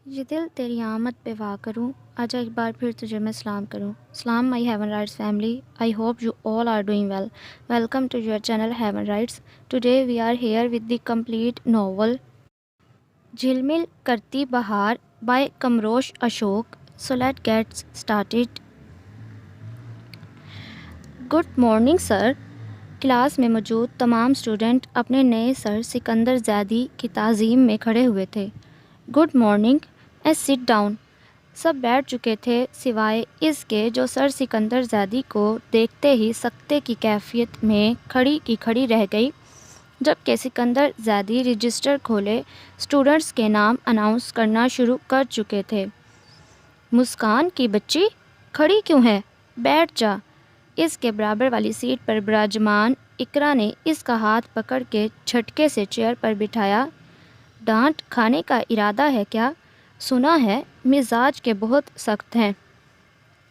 یہ دل تیری آمد پہ وا کروں، آجا ایک بار پھر تجھے میں سلام کروں۔ سلام my heaven writes family, I hope you all are doing well. Welcome to your channel Heaven Rights. Today we are here with the complete novel Jhilmil Karti Bahar by Kamrosh Ashok. So let's get started. Good morning sir. Class میں موجود تمام student اپنے نئے سر سکندر زیدی کی تعظیم میں کھڑے ہوئے تھے. Good morning and sit down. سب بیٹھ چکے تھے سوائے اس کے جو سر سکندر زیدی کو دیکھتے ہی سکتے کی کیفیت میں کھڑی کی کھڑی رہ گئی. جبکہ سکندر زیدی رجسٹر کھولے اسٹوڈنٹس کے نام اناؤنس کرنا شروع کر چکے تھے. مسکان کی بچی کھڑی کیوں ہے؟ بیٹھ جا. اس کے برابر والی سیٹ پر براجمان اقرا نے اس کا ہاتھ پکڑ کے جھٹکے سے چیئر پر بٹھایا. ڈانٹ کھانے کا ارادہ ہے کیا؟ سنا ہے مزاج کے بہت سخت ہیں،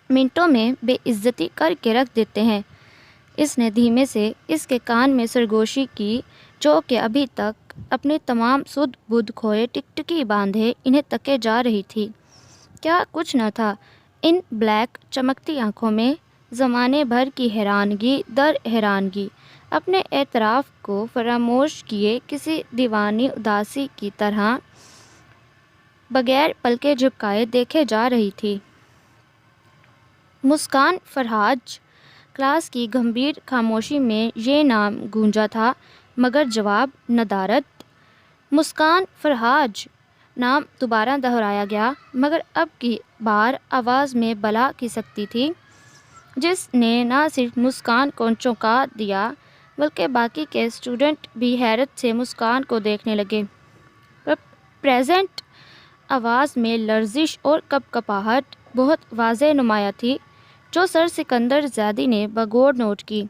منٹوں میں بے عزتی کر کے رکھ دیتے ہیں. اس نے دھیمے سے اس کے کان میں سرگوشی کی جو کہ ابھی تک اپنے تمام سدھ بدھ کھوئے ٹکٹکی باندھے انہیں تکے جا رہی تھی. کیا کچھ نہ تھا ان بلیک چمکتی آنکھوں میں؟ زمانے بھر کی حیرانگی در حیرانگی، اپنے اعتراف کو فراموش کیے کسی دیوانی اداسی کی طرح بغیر پلکیں جھپکائے دیکھے جا رہی تھی. مسکان فرہاج. کلاس کی گمبھیر خاموشی میں یہ نام گونجا تھا مگر جواب ندارد. مسکان فرہاج. نام دوبارہ دہرایا گیا مگر اب کی بار آواز میں بلا کی سکتی تھی جس نے نہ صرف مسکان کو چونکا دیا بلکہ باقی کے اسٹوڈنٹ بھی حیرت سے مسکان کو دیکھنے لگے. پریزنٹ. آواز میں لرزش اور کپکپاہٹ بہت واضح نمایاں تھی جو سر سکندر زیدی نے بغور نوٹ کی.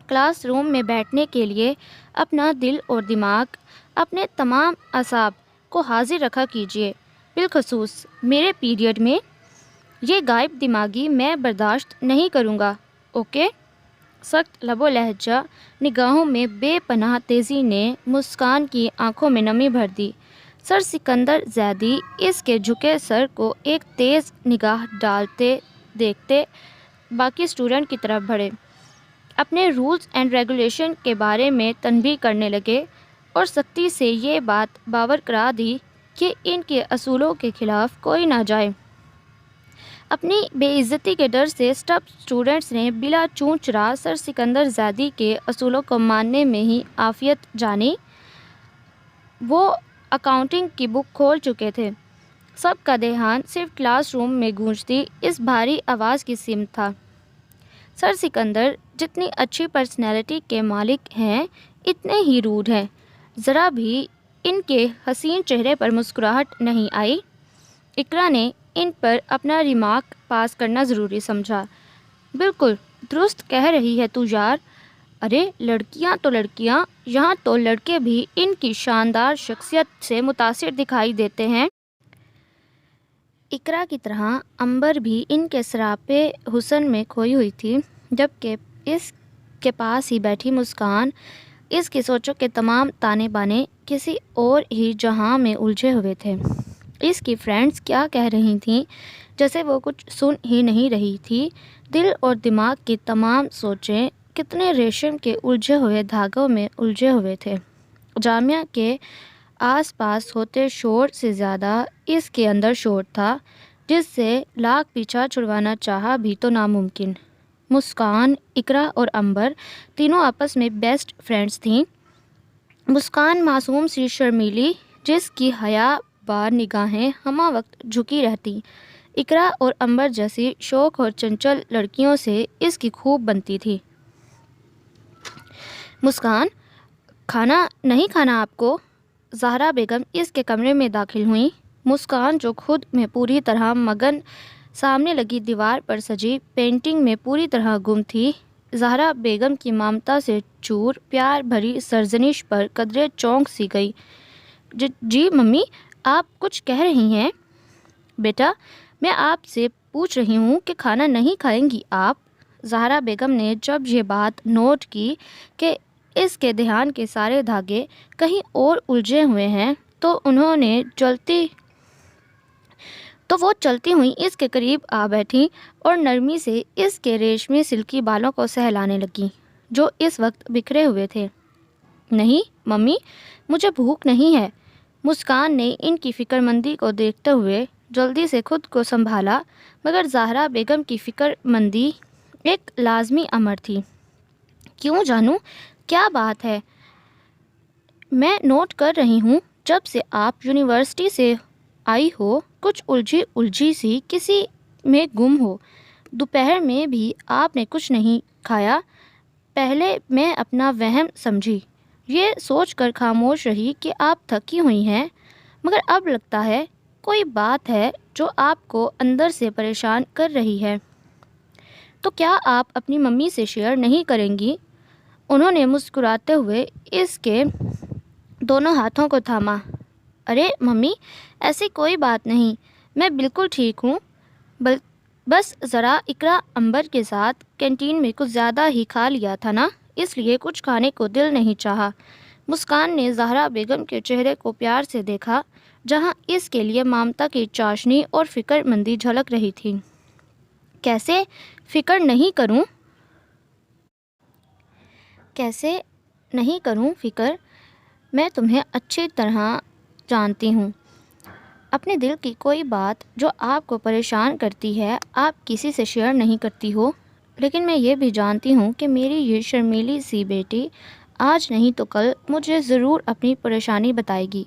کلاس روم میں بیٹھنے کے لیے اپنا دل اور دماغ، اپنے تمام اعصاب کو حاضر رکھا کیجیے، بالخصوص میرے پیریڈ میں. یہ غائب دماغی میں برداشت نہیں کروں گا، اوکے؟ سخت لب و لہجہ، نگاہوں میں بے پناہ تیزی نے مسکان کی آنکھوں میں نمی بھر دی. سر سکندر زیدی اس کے جھکے سر کو ایک تیز نگاہ ڈالتے دیکھتے باقی اسٹوڈنٹ کی طرف بڑھے، اپنے رولز اینڈ ریگولیشن کے بارے میں تنبیہ کرنے لگے اور سختی سے یہ بات باور کرا دی کہ ان کے اصولوں کے خلاف کوئی نہ جائے. اپنی بے عزتی کے ڈر سے سب اسٹوڈنٹس نے بلا چون چرا سر سکندر زیدی کے اصولوں کو ماننے میں ہی عافیت جانی. وہ اکاؤنٹنگ کی بک کھول چکے تھے. سب کا دھیان صرف کلاس روم میں گونجتی اس بھاری آواز کی سمت تھا. سر سکندر جتنی اچھی پرسنالٹی کے مالک ہیں اتنے ہی روڈ ہیں. ذرا بھی ان کے حسین چہرے پر مسکراہٹ نہیں آئی. اقرا نے ان پر اپنا ریمارک پاس کرنا ضروری سمجھا. بالکل درست کہہ رہی ہے تو یار. ارے لڑکیاں تو لڑکیاں، یہاں تو لڑکے بھی ان کی شاندار شخصیت سے متاثر دکھائی دیتے ہیں. اقرا کی طرح امبر بھی ان کے سراپے حسن میں کھوئی ہوئی تھی، جبکہ اس کے پاس ہی بیٹھی مسکان اس کی سوچوں کے تمام تانے بانے کسی اور ہی جہاں میں الجھے ہوئے تھے. اس کی فرینڈز کیا کہہ رہی تھیں جیسے وہ کچھ سن ہی نہیں رہی تھی. دل اور دماغ کی تمام سوچیں کتنے ریشم کے الجھے ہوئے دھاگوں میں الجھے ہوئے تھے. جامعہ کے آس پاس ہوتے شور سے زیادہ اس کے اندر شور تھا جس سے لاکھ پیچھا چھڑوانا چاہا بھی تو ناممکن. مسکان، اقرا اور امبر تینوں آپس میں بیسٹ فرینڈز تھیں. مسکان معصوم سی شرمیلی جس کی حیا بار نگاہیں ہمہ وقت جھکی رہتی. اقرا اور امبر جیسی شوخ اور چنچل لڑکیوں سے اس کی خوب بنتی تھی. مسکان، کھانا نہیں کھانا آپ کو؟ زہرا بیگم اس کے کمرے میں داخل ہوئیں. مسکان جو خود میں پوری طرح مگن سامنے لگی دیوار پر سجی پینٹنگ میں پوری طرح گم تھی، زہرا بیگم کی ممتا سے چور پیار بھری سرزنش پر قدرے چونک سی گئی. جی ممی، آپ کچھ کہہ رہی ہیں؟ بیٹا میں آپ سے پوچھ رہی ہوں کہ کھانا نہیں کھائیں گی آپ؟ زہرا بیگم نے جب یہ بات نوٹ کی کہ اس کے دھیان کے سارے دھاگے کہیں اور الجھے ہوئے ہیں تو انہوں نے جلتی تو وہ چلتی ہوئیں اس کے قریب آ بیٹھیں اور نرمی سے اس کے ریشمی سلکی بالوں کو سہلانے لگیں جو اس وقت بکھرے ہوئے تھے۔ نہیں ممی، مجھے بھوک نہیں ہے۔ مسکان نے ان کی فکر مندی کو دیکھتے ہوئے جلدی سے خود کو سنبھالا، مگر زہرا بیگم کی فکر مندی ایک لازمی امر تھی۔ کیوں جانوں، کیا بات ہے؟ میں نوٹ کر رہی ہوں جب سے آپ یونیورسٹی سے آئی ہو کچھ الجھی سی کسی میں گم ہو۔ دوپہر میں بھی آپ نے کچھ نہیں کھایا۔ پہلے میں اپنا وہم سمجھی، یہ سوچ کر خاموش رہی کہ آپ تھکی ہوئی ہیں، مگر اب لگتا ہے کوئی بات ہے جو آپ کو اندر سے پریشان کر رہی ہے۔ تو کیا آپ اپنی ممی سے شیئر نہیں کریں گی؟ انہوں نے مسکراتے ہوئے اس کے دونوں ہاتھوں کو تھاما۔ ارے ممی، ایسی کوئی بات نہیں، میں بالکل ٹھیک ہوں۔ بس ذرا اقرا امبر کے ساتھ کینٹین میں کچھ زیادہ ہی کھا لیا تھا نا، اس لیے کچھ کھانے کو دل نہیں چاہا۔ مسکان نے زہرا بیگم کے چہرے کو پیار سے دیکھا جہاں اس کے لیے ممتا کی چاشنی اور فکر مندی جھلک رہی تھی۔ کیسے فکر نہیں کروں؟ کیسے نہیں کروں فکر؟ میں تمہیں اچھی طرح جانتی ہوں۔ اپنے دل کی کوئی بات جو آپ کو پریشان کرتی ہے آپ کسی سے شیئر نہیں کرتی ہو، لیکن میں یہ بھی جانتی ہوں کہ میری یہ شرمیلی سی بیٹی آج نہیں تو کل مجھے ضرور اپنی پریشانی بتائے گی۔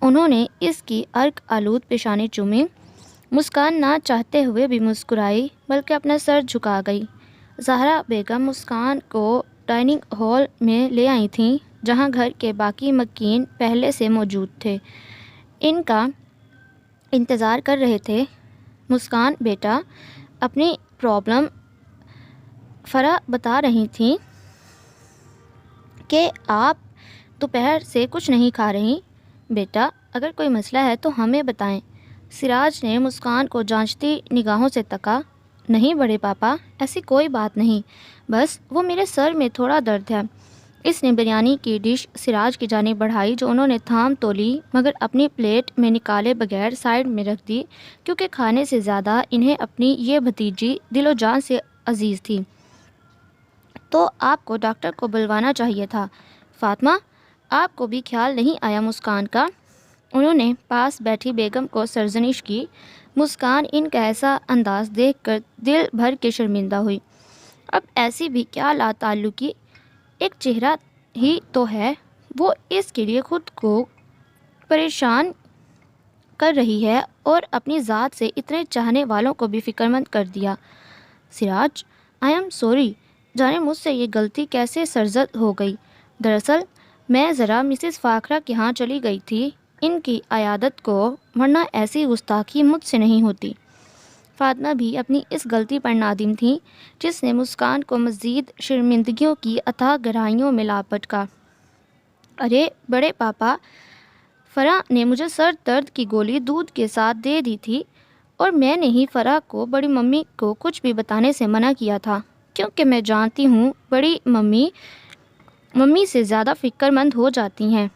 انہوں نے اس کی عرق آلود پیشانی چومی۔ مسکان نہ چاہتے ہوئے بھی مسکرائی بلکہ اپنا سر جھکا گئی۔ زہرا بیگم مسکان کو ڈائننگ ہال میں لے آئی تھیں جہاں گھر کے باقی مکین پہلے سے موجود تھے، ان کا انتظار کر رہے تھے۔ مسکان بیٹا، اپنی پرابلم فرا بتا رہی تھیں کہ آپ دوپہر سے کچھ نہیں کھا رہی۔ بیٹا، اگر کوئی مسئلہ ہے تو ہمیں بتائیں۔ سراج نے مسکان کو جانچتی نگاہوں سے تکا۔ نہیں بڑے پاپا، ایسی کوئی بات نہیں، بس وہ میرے سر میں تھوڑا درد ہے۔ اس نے بریانی کی ڈش سراج کی جانب بڑھائی جو انہوں نے تھام تو لی مگر اپنی پلیٹ میں نکالے بغیر سائیڈ میں رکھ دی کیونکہ کھانے سے زیادہ انہیں اپنی یہ بھتیجی دل و جان سے عزیز تھی۔ تو آپ کو ڈاکٹر کو بلوانا چاہیے تھا فاطمہ، آپ کو بھی خیال نہیں آیا مسکان کا؟ انہوں نے پاس بیٹھی بیگم کو سرزنش کی۔ مسکان ان کا ایسا انداز دیکھ کر دل بھر کے شرمندہ ہوئی۔ اب ایسی بھی کیا لا تعلقی، ایک چہرہ ہی تو ہے، وہ اس کے لیے خود کو پریشان کر رہی ہے اور اپنی ذات سے اتنے چاہنے والوں کو بھی فکر مند کر دیا۔ سراج، آئی ایم سوری، جانے مجھ سے یہ غلطی کیسے سرزد ہو گئی۔ دراصل میں ذرا مسز فاخرہ کے ہاں چلی گئی تھی ان کی عیادت کو، ورنہ ایسی گستاخی مجھ سے نہیں ہوتی۔ فاطمہ بھی اپنی اس غلطی پر نادم تھیں جس نے مسکان کو مزید شرمندگیوں کی اتھاہ گہرائیوں میں لا پٹکا۔ ارے بڑے پاپا، فرح نے مجھے سر درد کی گولی دودھ کے ساتھ دے دی تھی اور میں نے ہی فرح کو بڑی ممی کو کچھ بھی بتانے سے منع کیا تھا کیونکہ میں جانتی ہوں بڑی ممی سے زیادہ فکر مند ہو جاتی ہیں۔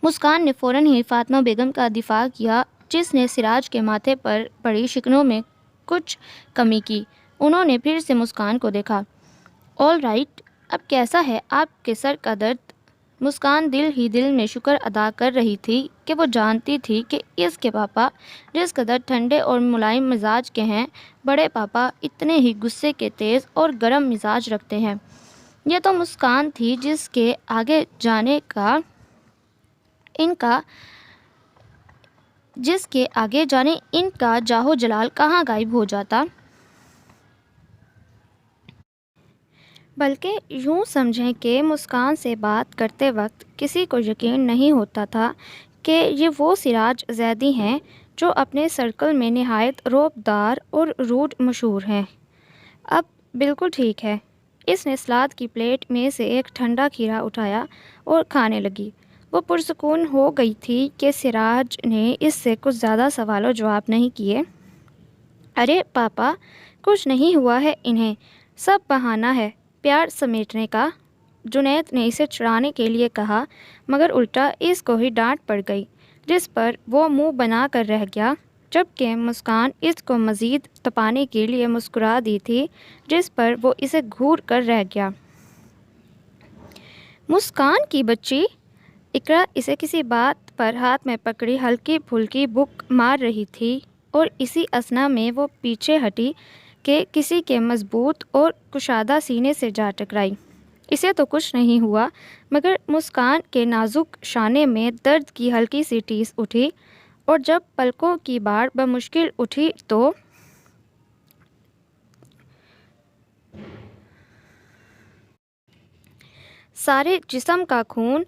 مسکان نے فوراً ہی فاطمہ بیگم کا دفاع کیا جس نے سراج کے ماتھے پر پڑی شکنوں میں کچھ کمی کی۔ انہوں نے پھر سے مسکان کو دیکھا۔ آل رائٹ، اب کیسا ہے آپ کے سر کا درد؟ مسکان دل ہی دل میں شکر ادا کر رہی تھی کہ وہ جانتی تھی کہ اس کے پاپا جس قدر ٹھنڈے اور ملائم مزاج کے ہیں، بڑے پاپا اتنے ہی غصے کے تیز اور گرم مزاج رکھتے ہیں۔ یہ تو مسکان تھی جس کے آگے جانے ان کا جاہو جلال کہاں غائب ہو جاتا۔ بلکہ یوں سمجھیں کہ مسکان سے بات کرتے وقت کسی کو یقین نہیں ہوتا تھا کہ یہ وہ سراج زیدی ہیں جو اپنے سرکل میں نہایت رعب دار اور روڈ مشہور ہیں۔ اب بالکل ٹھیک ہے۔ اس نے سلاد کی پلیٹ میں سے ایک ٹھنڈا کھیرا اٹھایا اور کھانے لگی۔ وہ پرسکون ہو گئی تھی کہ سراج نے اس سے کچھ زیادہ سوال و جواب نہیں کیے۔ ارے پاپا، کچھ نہیں ہوا ہے انہیں، سب بہانہ ہے پیار سمیٹنے کا، جنید نے اسے چڑھانے کے لیے کہا مگر الٹا اس کو ہی ڈانٹ پڑ گئی۔ جس پر وہ منہ بنا کر رہ گیا، جبکہ مسکان اس کو مزید تپانے کے لیے مسکرا دی تھی، جس پر وہ اسے گھور کر رہ گیا۔ مسکان کی بچی! اقرا اسے کسی بات پر ہاتھ میں پکڑی ہلکی پھلکی بک مار رہی تھی، اور اسی اثنا میں وہ پیچھے ہٹی کہ کسی کے مضبوط اور کشادہ سینے سے جا ٹکرائی۔ اسے تو کچھ نہیں ہوا، مگر مسکان کے نازک شانے میں درد کی ہلکی سی ٹیس اٹھی، اور جب پلکوں کی باڑ بمشکل اٹھی تو سارے جسم کا خون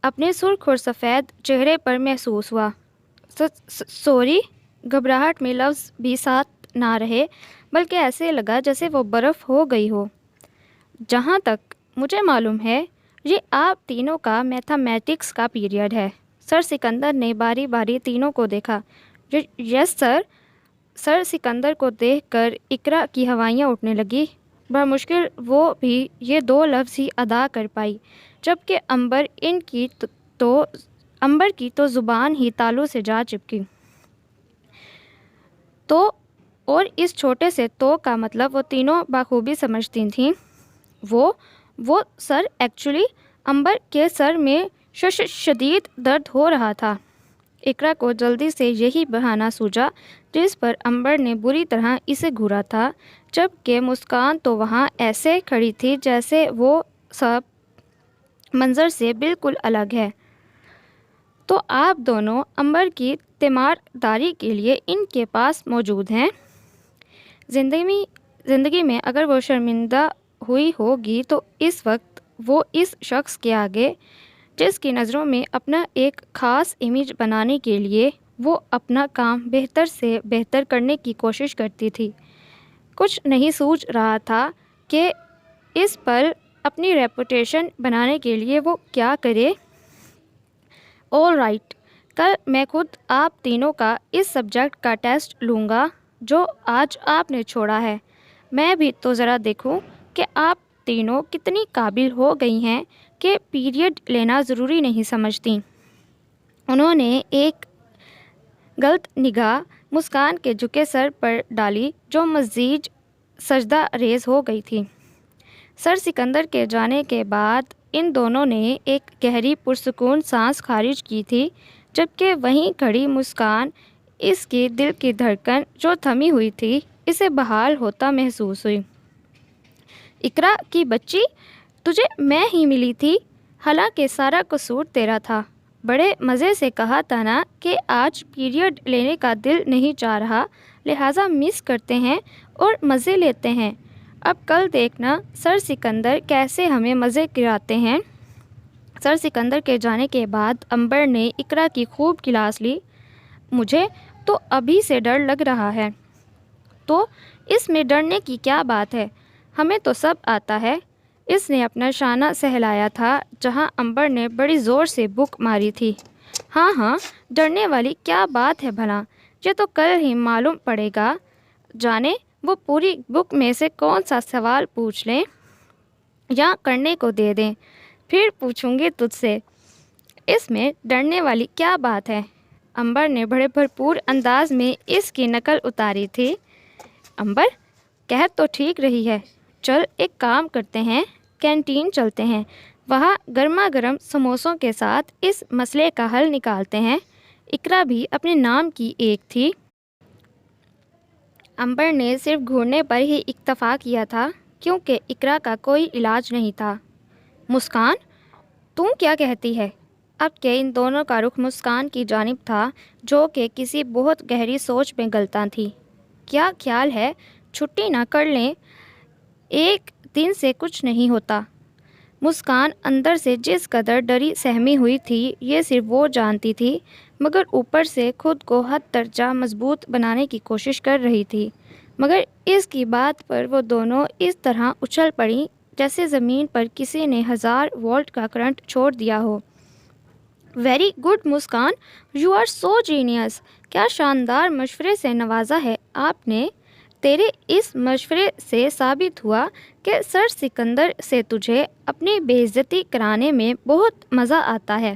اپنے سرخ اور سفید چہرے پر محسوس ہوا۔ سوری! گھبراہٹ میں لفظ بھی ساتھ نہ رہے، بلکہ ایسے لگا جیسے وہ برف ہو گئی ہو۔ جہاں تک مجھے معلوم ہے، یہ آپ تینوں کا میتھمیٹکس کا پیریڈ ہے۔ سر سکندر نے باری باری تینوں کو دیکھا۔ یس سر۔ سر سکندر کو دیکھ کر اقرا کی ہوائیاں اٹھنے لگیں۔ بمشکل وہ بھی یہ دو لفظ ہی ادا کر پائی، جبکہ عنبر کی تو زبان ہی تالو سے جا چپکی۔ تو اور اس چھوٹے سے تو کا مطلب وہ تینوں بخوبی سمجھتی تھیں۔ وہ سر ایکچولی عنبر کے سر میں شدید درد ہو رہا تھا۔ اقرا کو جلدی سے یہی بہانہ سوجا، جس پر عنبر نے بری طرح اسے گھورا تھا، جبکہ مسکان تو وہاں ایسے کھڑی تھی جیسے وہ سب منظر سے بالکل الگ ہے۔ تو آپ دونوں عنبر کی تیمارداری کے لیے ان کے پاس موجود ہیں۔ زندگی میں اگر وہ شرمندہ ہوئی ہوگی تو اس وقت وہ اس شخص کے آگے، جس کی نظروں میں اپنا ایک خاص امیج بنانے کے لیے وہ اپنا کام بہتر سے بہتر کرنے کی کوشش کرتی تھی۔ کچھ نہیں سوچ رہا تھا کہ اس پر اپنی ریپوٹیشن بنانے کے لیے وہ کیا کرے۔ آل رائٹ، کل میں خود آپ تینوں کا اس سبجیکٹ کا ٹیسٹ لوں گا جو آج آپ نے چھوڑا ہے۔ میں بھی تو ذرا دیکھوں کہ آپ تینوں کتنی قابل ہو گئی ہیں کہ پیریڈ لینا ضروری نہیں سمجھتی۔ انہوں نے ایک غلط نگاہ مسکان کے جھکے سر پر ڈالی، جو مزید سجدہ ریز ہو گئی تھی۔ سر سکندر کے جانے کے بعد ان دونوں نے ایک گہری پرسکون سانس خارج کی تھی، جبکہ وہیں کھڑی مسکان، اس کی دل کی دھڑکن جو تھمی ہوئی تھی، اسے بحال ہوتا محسوس ہوئی۔ اقرا کی بچی! تجھے میں ہی ملی تھی، حالانکہ سارا قصور تیرا تھا۔ بڑے مزے سے کہا تھا نا کہ آج پیریڈ لینے کا دل نہیں چاہ رہا، لہٰذا مس کرتے ہیں اور مزے لیتے ہیں۔ اب کل دیکھنا سر سکندر کیسے ہمیں مزے کراتے ہیں۔ سر سکندر کے جانے کے بعد عنبر نے اقرا کی خوب کلاس لی۔ مجھے تو ابھی سے ڈر لگ رہا ہے۔ تو اس میں ڈرنے کی کیا بات ہے، ہمیں تو سب آتا ہے۔ اس نے اپنا شانہ سہلایا تھا جہاں عنبر نے بڑی زور سے بک ماری تھی۔ ہاں، ڈرنے والی کیا بات ہے بھلا، یہ تو کل ہی معلوم پڑے گا۔ جانے وہ پوری بک میں سے کون سا سوال پوچھ لیں یا کرنے کو دے دیں، پھر پوچھوں گی تجھ سے۔ اس میں ڈرنے والی کیا بات ہے؟ عنبر نے بڑے بھرپور انداز میں اس کی نقل اتاری تھی۔ عنبر کہہ تو ٹھیک رہی ہے، چل ایک کام کرتے ہیں، کینٹین چلتے ہیں، وہاں گرما گرم سموسوں کے ساتھ اس مسئلے کا حل نکالتے ہیں۔ اقرا بھی اپنے نام کی ایک تھی۔ عنبر نے صرف گھورنے پر ہی اکتفا کیا تھا، کیونکہ اقرا کا کوئی علاج نہیں تھا۔ مسکان، تم کیا کہتی ہے؟ اب کہ ان دونوں کا رخ مسکان کی جانب تھا، جو کہ کسی بہت گہری سوچ میں غلطاں تھی۔ کیا خیال ہے چھٹی نہ کر لیں؟ ایک دن سے کچھ نہیں ہوتا۔ مسکان اندر سے جس قدر ڈری سہمی ہوئی تھی یہ صرف وہ جانتی تھی، مگر اوپر سے خود کو حد درجہ مضبوط بنانے کی کوشش کر رہی تھی۔ مگر اس کی بات پر وہ دونوں اس طرح اچھل پڑیں جیسے زمین پر کسی نے 1000 وولٹ کا کرنٹ چھوڑ دیا ہو۔ Very good Muskan, you are so genius! کیا شاندار مشورے سے نوازا ہے آپ نے۔ تیرے اس مشورے سے ثابت ہوا کہ سر سکندر سے تجھے اپنی بے عزتی کرانے میں بہت مزہ آتا ہے۔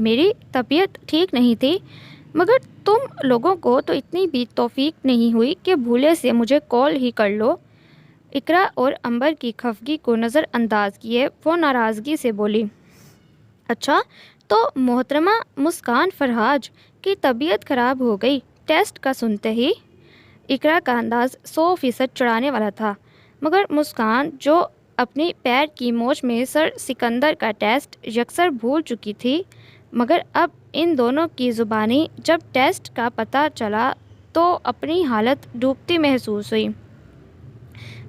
میری طبیعت ٹھیک نہیں تھی، مگر تم لوگوں کو تو اتنی بھی توفیق نہیں ہوئی کہ بھولے سے مجھے کال ہی کر لو۔ اقرا اور عنبر کی خفگی کو نظر انداز کیے وہ ناراضگی سے بولی، اچھا تو محترمہ مسکان فرہاج کی طبیعت خراب ہو گئی ٹیسٹ کا سنتے ہی؟ اقرا کا انداز 100% چڑھانے والا تھا، مگر مسکان جو اپنی پیر کی موچ میں سر سکندر کا ٹیسٹ یکسر بھول چکی تھی، مگر اب ان دونوں کی زبانی جب ٹیسٹ کا پتہ چلا تو اپنی حالت ڈوبتی محسوس ہوئی۔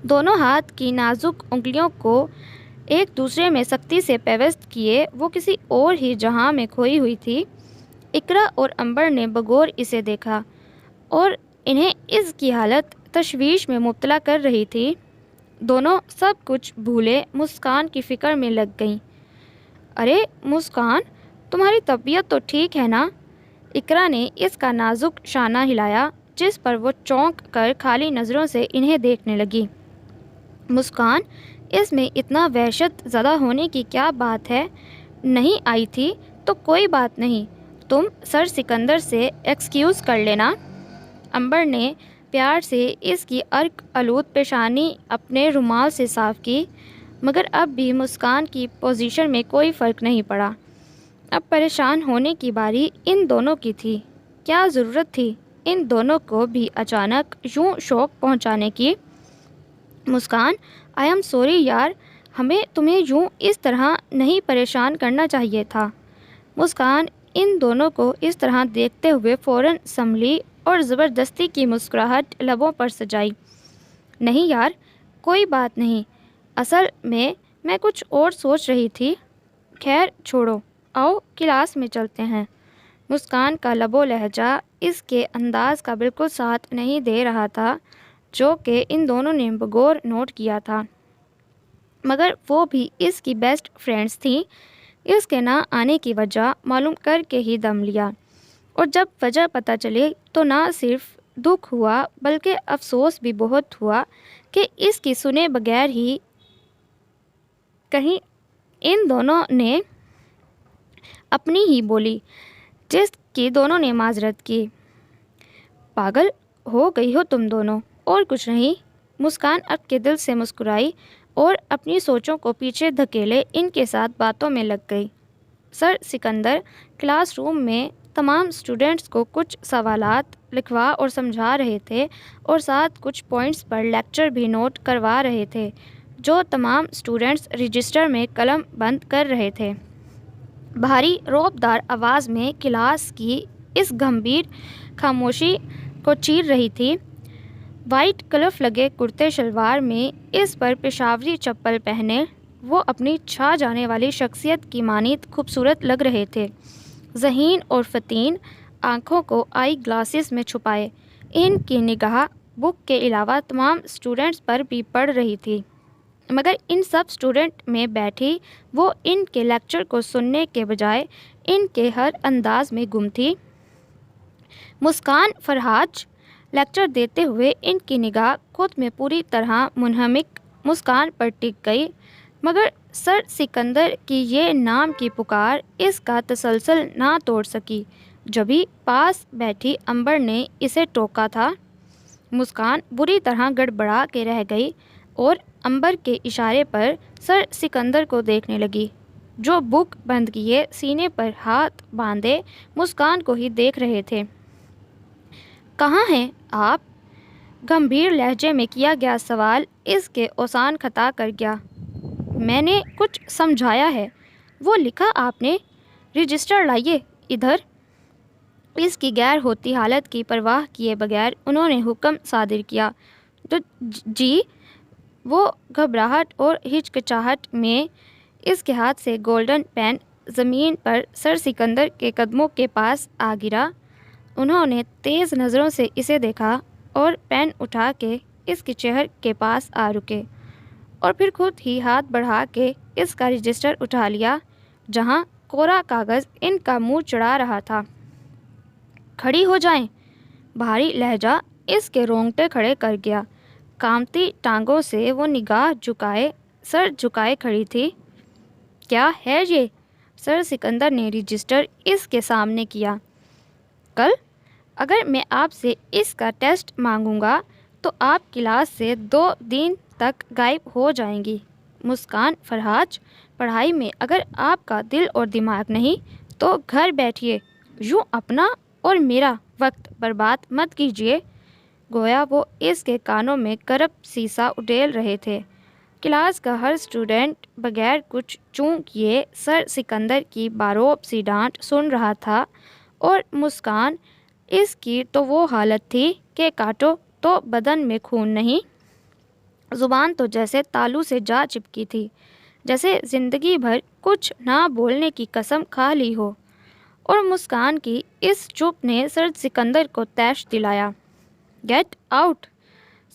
دونوں ہاتھ کی نازک انگلیوں کو ایک دوسرے میں سختی سے پیوست کیے وہ کسی اور ہی جہاں میں کھوئی ہوئی تھی۔ اقرا اور عنبر نے بغور اسے دیکھا اور انہیں اس کی حالت تشویش میں مبتلا کر رہی تھی۔ دونوں سب کچھ بھولے مسکان کی فکر میں لگ گئیں۔ ارے مسکان، تمہاری طبیعت تو ٹھیک ہے نا؟ اقرا نے اس کا نازک شانہ ہلایا جس پر وہ چونک کر خالی نظروں سے انہیں دیکھنے لگی۔ مسکان، اس میں اتنا وحشت زدہ ہونے کی کیا بات ہے؟ نہیں آئی تھی تو کوئی بات نہیں، تم سر سکندر سے ایکسکیوز کر لینا۔ عنبر نے پیار سے اس کی عرق آلود پیشانی اپنے رومال سے صاف کی، مگر اب بھی مسکان کی پوزیشن میں کوئی فرق نہیں پڑا۔ اب پریشان ہونے کی باری ان دونوں کی تھی۔ کیا ضرورت تھی ان دونوں کو بھی اچانک یوں شوق پہنچانے کی؟ مسکان، آئی ایم سوری یار، ہمیں تمہیں یوں اس طرح نہیں پریشان کرنا چاہیے تھا۔ مسکان ان دونوں کو اس طرح دیکھتے ہوئے فوراً سنبھلی اور زبردستی کی مسکراہٹ لبوں پر سجائی۔ نہیں یار، کوئی بات نہیں، اصل میں کچھ اور سوچ رہی تھی۔ خیر چھوڑو، آؤ کلاس میں چلتے ہیں۔ مسکان کا لب و لہجہ اس کے انداز کا بالکل ساتھ نہیں دے رہا تھا جو کہ ان دونوں نے بغور نوٹ کیا تھا، مگر وہ بھی اس کی بیسٹ فرینڈز تھیں۔ اس کے نہ آنے کی وجہ معلوم کر کے ہی دم لیا، اور جب وجہ پتہ چلی تو نہ صرف دکھ ہوا بلکہ افسوس بھی بہت ہوا کہ اس کی سنے بغیر ہی کہیں ان دونوں نے اپنی ہی بولی جس کی دونوں نے معذرت کی۔ پاگل ہو گئی ہو تم دونوں، اور کچھ نہیں۔ مسکان اب کے دل سے مسکرائی اور اپنی سوچوں کو پیچھے دھکیلے ان کے ساتھ باتوں میں لگ گئی۔ سر سکندر کلاس روم میں تمام اسٹوڈنٹس کو کچھ سوالات لکھوا اور سمجھا رہے تھے اور ساتھ کچھ پوائنٹس پر لیکچر بھی نوٹ کروا رہے تھے جو تمام اسٹوڈنٹس رجسٹر میں قلم بند کر رہے تھے۔ بھاری رعبدار آواز میں کلاس کی اس گمبھیر خاموشی کو چیر رہی تھی۔ وائٹ کلف لگے کرتے شلوار میں اس پر پشاوری چپل پہنے وہ اپنی چھا جانے والی شخصیت کی مانند خوبصورت لگ رہے تھے۔ ذہین اور فتین آنکھوں کو آئی گلاسز میں چھپائے ان کی نگاہ بک کے علاوہ تمام اسٹوڈنٹس پر بھی پڑ رہی تھی، مگر ان سب اسٹوڈنٹ میں بیٹھی وہ ان کے لیکچر کو سننے کے بجائے ان کے ہر انداز میں گم تھی۔ مسکان فرہاج لیکچر دیتے ہوئے ان کی نگاہ خود میں پوری طرح منہمک مسکان پر ٹک گئی، مگر سر سکندر کی یہ نام کی پکار اس کا تسلسل نہ توڑ سکی۔ جبھی پاس بیٹھی عنبر نے اسے ٹوکا تھا۔ مسکان بری طرح گڑبڑا کے رہ گئی اور عنبر کے اشارے پر سر سکندر کو دیکھنے لگی جو بک بند کیے سینے پر ہاتھ باندھے مسکان کو ہی دیکھ رہے تھے۔ کہاں ہیں آپ؟ گمبھیر لہجے میں کیا گیا سوال اس کے اوسان خطا کر گیا۔ میں نے کچھ سمجھایا ہے، وہ لکھا آپ نے؟ رجسٹر لائیے ادھر۔ اس کی غیر ہوتی حالت کی پرواہ کیے بغیر انہوں نے حکم صادر کیا۔ تو جی۔ وہ گھبراہٹ اور ہچکچاہٹ میں اس کے ہاتھ سے گولڈن پین زمین پر سر سکندر کے قدموں کے پاس آ گرا۔ انہوں نے تیز نظروں سے اسے دیکھا اور پین اٹھا کے اس کے چہر کے پاس آ رکے، اور پھر خود ہی ہاتھ بڑھا کے اس کا رجسٹر اٹھا لیا جہاں کوڑا کاغذ ان کا منہ چڑھا رہا تھا۔ کھڑی ہو جائیں۔ بھاری لہجہ اس کے رونگٹے کھڑے کر گیا۔ کامتی ٹانگوں سے وہ نگاہ جھکائے سر جھکائے کھڑی تھی۔ کیا ہے یہ؟ سر سکندر نے رجسٹر اس کے سامنے کیا۔ کل اگر میں آپ سے اس کا ٹیسٹ مانگوں گا تو آپ کلاس سے 2 دن تک غائب ہو جائیں گی۔ مسکان فرہاج، پڑھائی میں اگر آپ کا دل اور دماغ نہیں تو گھر بیٹھیے، یوں اپنا اور میرا وقت برباد مت کیجیے۔ گویا وہ اس کے کانوں میں گرم سیسا اڈیل رہے تھے۔ کلاس کا ہر اسٹوڈنٹ بغیر کچھ چوں کیے سر سکندر کی باروب سی ڈانٹ سن رہا تھا، اور مسکان، اس کی تو وہ حالت تھی کہ کاٹو تو بدن میں خون نہیں، زبان تو جیسے تالو سے جا چپکی تھی، جیسے زندگی بھر کچھ نہ بولنے کی قسم کھا لی ہو۔ اور مسکان کی اس چپ نے سر سکندر کو طیش دلایا۔ Get out!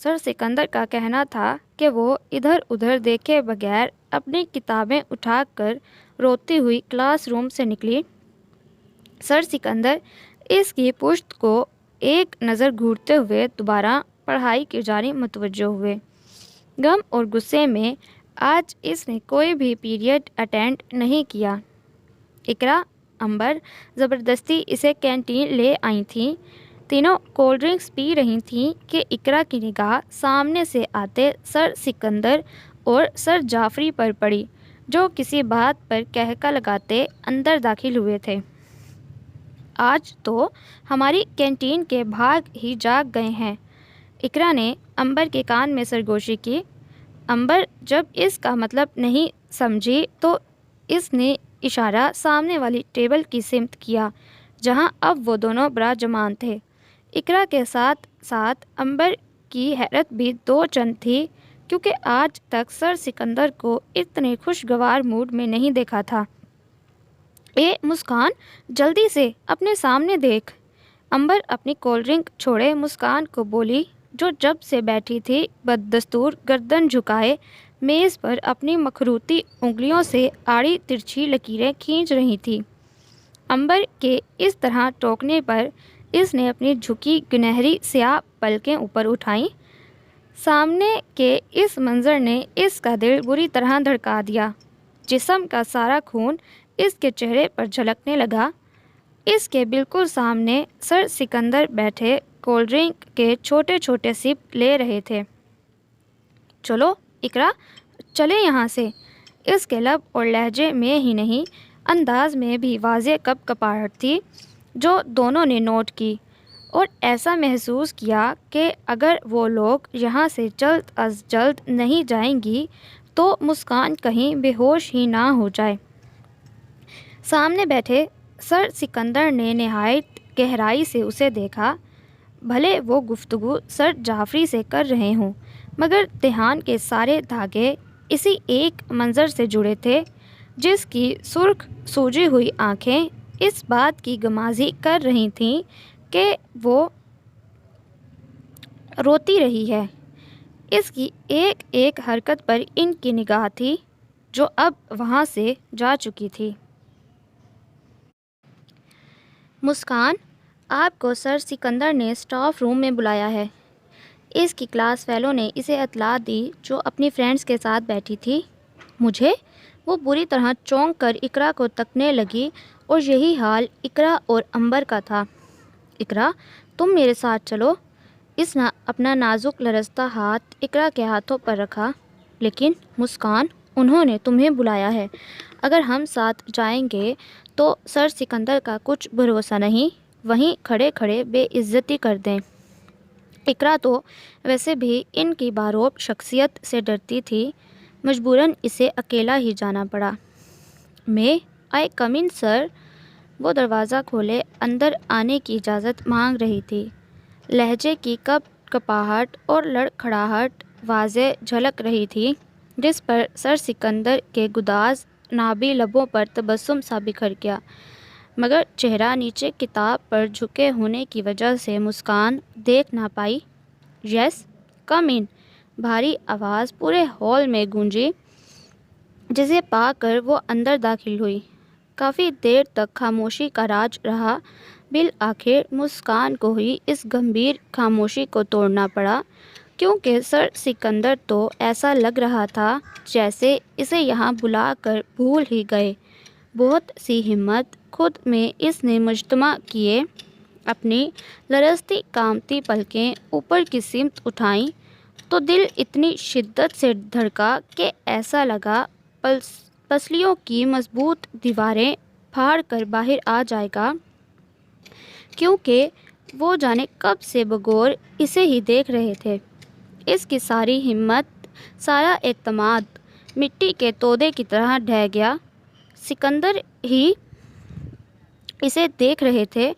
سر سکندر کا کہنا تھا کہ وہ ادھر ادھر دیکھے بغیر اپنی کتابیں اٹھا کر روتی ہوئی کلاس روم سے نکلی۔ سر سکندر اس کی پشت کو ایک نظر گھورتے ہوئے دوبارہ پڑھائی کی جانب متوجہ ہوئے۔ غم اور غصے میں آج اس نے کوئی بھی پیریڈ اٹینڈ نہیں کیا۔ اقرا، امبر زبردستی اسے کینٹین لے آئی تھیں۔ تینوں کولڈ ڈرنکس پی رہی تھیں کہ اقرا کی نگاہ سامنے سے آتے سر سکندر اور سر جعفری پر پڑی، جو کسی بات پر کہکا لگاتے اندر داخل ہوئے تھے۔ آج تو ہماری کینٹین کے بھاگ ہی جاگ گئے ہیں، اقرا نے امبر کے کان میں سرگوشی کی۔ امبر جب اس کا مطلب نہیں سمجھی تو اس نے اشارہ سامنے والی ٹیبل کی سمت کیا جہاں اب وہ دونوں براجمان تھے۔ اقرا کے ساتھ ساتھ امبر کی حیرت بھی دو چند تھی، کیونکہ آج تک سر سکندر کو اتنے خوشگوار موڈ میں نہیں دیکھا تھا۔ اے مسکان، جلدی سے اپنے سامنے دیکھ! امبر اپنی کولڈ ڈرنک چھوڑے مسکان کو بولی، جو جب سے بیٹھی تھی بددستور گردن جھکائے میز پر اپنی مخروطی انگلیوں سے آڑی ترچھی لکیریں کھینچ رہی تھی۔ امبر کے اس طرح ٹوکنے پر اس نے اپنی جھکی گنہری سیاہ پلکیں اوپر اٹھائیں۔ سامنے کے اس منظر نے اس کا دل بری طرح دھڑکا دیا۔ جسم کا سارا خون اس کے چہرے پر جھلکنے لگا۔ اس کے بالکل سامنے سر سکندر بیٹھے کولڈ ڈرنک کے چھوٹے چھوٹے سپ لے رہے تھے۔ چلو اقرا، چلے یہاں سے! اس کے لب اور لہجے میں ہی نہیں، انداز میں بھی واضح کپ کپاہٹ تھی جو دونوں نے نوٹ کی، اور ایسا محسوس کیا کہ اگر وہ لوگ یہاں سے جلد از جلد نہیں جائیں گی تو مسکان کہیں بے ہوش ہی نہ ہو جائے۔ سامنے بیٹھے سر سکندر نے نہایت گہرائی سے اسے دیکھا۔ بھلے وہ گفتگو سر جعفری سے کر رہے ہوں، مگر دھیان کے سارے دھاگے اسی ایک منظر سے جڑے تھے، جس کی سرخ سوجی ہوئی آنکھیں اس بات کی غمازی کر رہی تھیں کہ وہ روتی رہی ہے۔ اس کی ایک ایک حرکت پر ان کی نگاہ تھی، جو اب وہاں سے جا چکی تھی۔ مسکان، آپ کو سر سکندر نے اسٹاف روم میں بلایا ہے۔ اس کی کلاس فیلو نے اسے اطلاع دی، جو اپنی فرینڈز کے ساتھ بیٹھی تھی۔ مجھے؟ وہ بری طرح چونک کر اقرا کو تکنے لگی، اور یہی حال اقرا اور امبر کا تھا۔ اقرا، تم میرے ساتھ چلو۔ اس نے اپنا نازک لرزتا ہاتھ اقرا کے ہاتھوں پر رکھا۔ لیکن مسکان، انہوں نے تمہیں بلایا ہے۔ اگر ہم ساتھ جائیں گے تو سر سکندر کا کچھ بھروسہ نہیں، وہیں کھڑے کھڑے بے عزتی کر دیں۔ اقرا تو ویسے بھی ان کی باروب شخصیت سے ڈرتی تھی، مجبوراً اسے اکیلا ہی جانا پڑا۔ میں آئی کم ان سر؟ وہ دروازہ کھولے اندر آنے کی اجازت مانگ رہی تھی۔ لہجے کی کپ کپاہٹ اور لڑکھڑاہٹ واضح جھلک رہی تھی، جس پر سر سکندر کے گداز نابی لبوں پر تبسم سا بکھر گیا، مگر چہرہ نیچے کتاب پر جھکے ہونے کی وجہ سے مسکان دیکھ نہ پائی۔ یس، کم ان! بھاری آواز پورے ہال میں گونجی، جسے پا کر وہ اندر داخل ہوئی۔ کافی دیر تک خاموشی کا راج رہا۔ بالآخر مسکان کو ہی اس گمبھیر خاموشی کو توڑنا پڑا، کیونکہ سر سکندر تو ایسا لگ رہا تھا جیسے اسے یہاں بلا کر بھول ہی گئے۔ بہت سی ہمت خود میں اس نے مجتمع کیے، اپنی لرزتی کامتی پلکیں اوپر کی سمت اٹھائیں تو دل اتنی شدت سے دھڑکا کہ ایسا لگا پسلیوں کی مضبوط دیواریں پھاڑ کر باہر آ جائے گا، کیونکہ وہ جانے کب سے بغور اسے ہی دیکھ رہے تھے۔ اس کی ساری ہمت، سارا اعتماد مٹی کے تودے کی طرح ڈھہ گیا۔ سکندر ہی اسے دیکھ رہے تھے